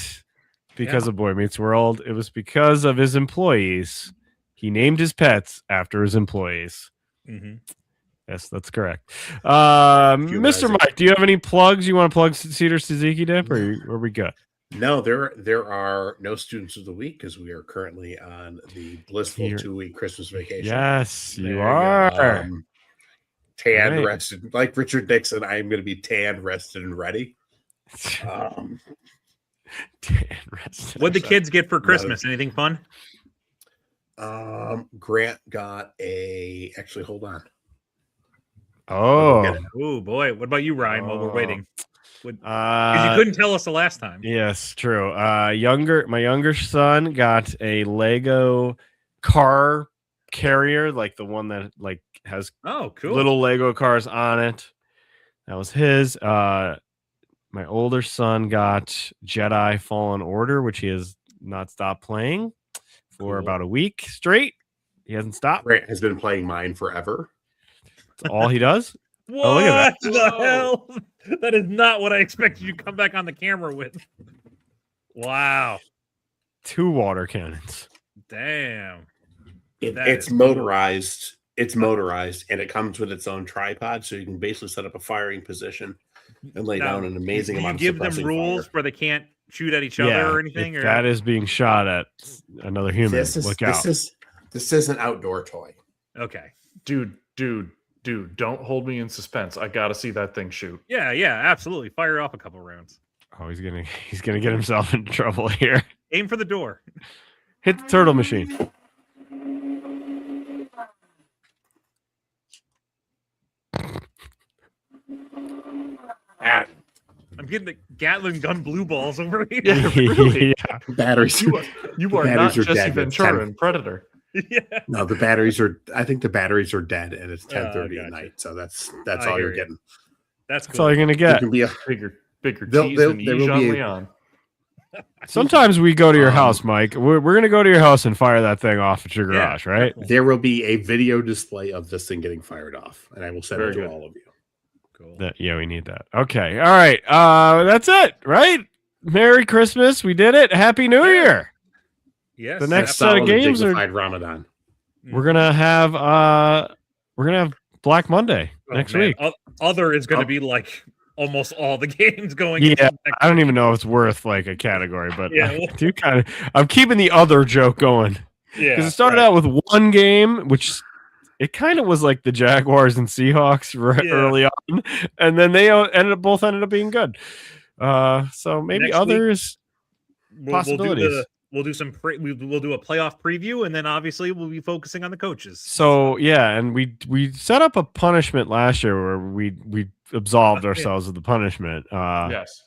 because of Boy Meets World. It was because of his employees. He named his pets after his employees. Mm-hmm. Yes, that's correct. Mr. Mike, do you have any plugs? You want to plug Cedar Suzuki Dip, or are we good? No, there are no students of the week because we are currently on the blissful 2-week Christmas vacation. Yes, you There are. go. Tanned, Right. rested, like Richard Nixon. I am going to be tanned, rested, and ready. What'd the kids get for Christmas? Anything fun? Grant got a. Actually, hold on. Oh, Oh boy. What about you, Ryan? While we're waiting, because uh, you couldn't tell us the last time. yes, true. My younger son got a Lego car carrier, like the one that like has Oh, cool. little Lego cars on it. That was his. My older son got Jedi Fallen Order, which he has not stopped playing for about a week straight. He hasn't stopped. Grant has been playing mine forever. That's all he does. What Oh, look at that. the hell? That is not what I expected you to come back on the camera with. Wow. 2 water cannons. Damn. It's motorized. It's motorized, and it comes with its own tripod, so you can basically set up a firing position and lay Now, down an amazing do you amount of give them suppressing rules fire. where they can't shoot at each other or anything? If Or that is being shot at another human, This look out. is an outdoor toy. okay. Dude, don't hold me in suspense. I gotta see that thing shoot. Yeah, absolutely. Fire off a couple rounds. Oh, he's gonna get himself in trouble here. Aim for the door. Hit the turtle machine. I'm getting the Gatling gun blue balls over here. Yeah, really. Yeah. Batteries. You The are not batteries are Jesse dead. It's Ventura 10. and Predator. Yeah. No, the batteries are. I think the batteries are dead, and it's 10:30 gotcha. at night. So that's I all hear you're you. getting. That's That's cool. all you're gonna You get. can be a. Bigger They'll- tease they'll- than there will Jean be a- Leon. Sometimes we go to your house, Mike. We're gonna go to your house and fire that thing off at your Yeah. garage, right? There will be a video display of this thing getting fired off, and I will send Very it to good. all of you. Cool. Yeah, we need that. Okay, all right. That's it, right? Merry Christmas. We did it. Happy New Year. Yes. The next That's set of solid and games are. dignified Ramadan. We're gonna have Black Monday next Oh, man. week. other is going to be like almost all the games going. Yeah, into next I don't even know if it's worth like a category, but Yeah, I well- do kind of. I'm keeping the other joke going Yeah, because it started out with one game, which it kind of was like the Jaguars and Seahawks early on, and then they both ended up being good. So maybe Next week, others possibilities. We'll do we'll do a playoff preview, and then obviously we'll be focusing on the coaches. So yeah, and we set up a punishment last year where we absolved ourselves of the punishment. Yes.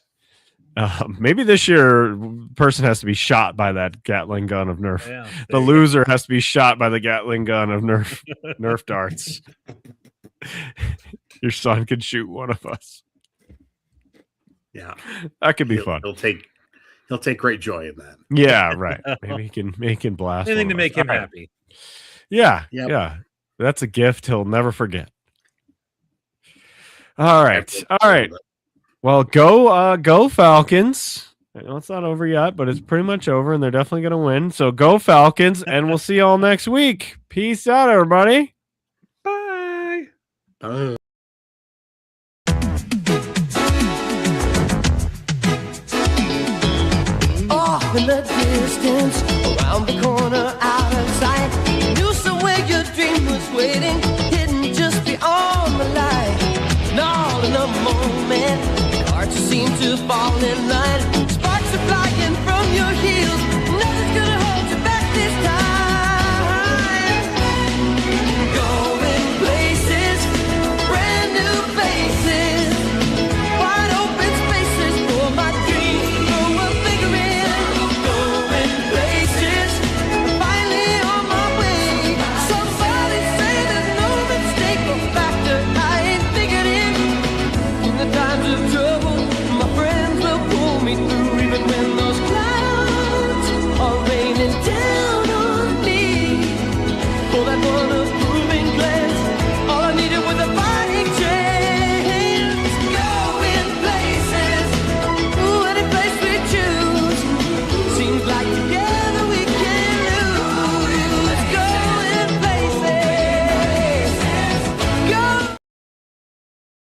Maybe this year, person has to be shot by that Gatling gun of Nerf. Yeah, The loser has to be shot by the Gatling gun of Nerf darts. Your son could shoot one of us. Yeah, That could be fun. He'll take great joy in that. Yeah, right. Maybe he can blast anything one to of make us. him All right. happy. Yeah, Yep. yeah. That's a gift he'll never forget. All right. Well, go Falcons. I know it's not over yet, but it's pretty much over, and they're definitely going to win. So go Falcons, and we'll see you all next week. Peace out, everybody. Bye. Off in the distance, around the corner, out of sight. You saw where your dream was waiting, hidden just beyond the light. And all in a moment, hard to seem to fall in line.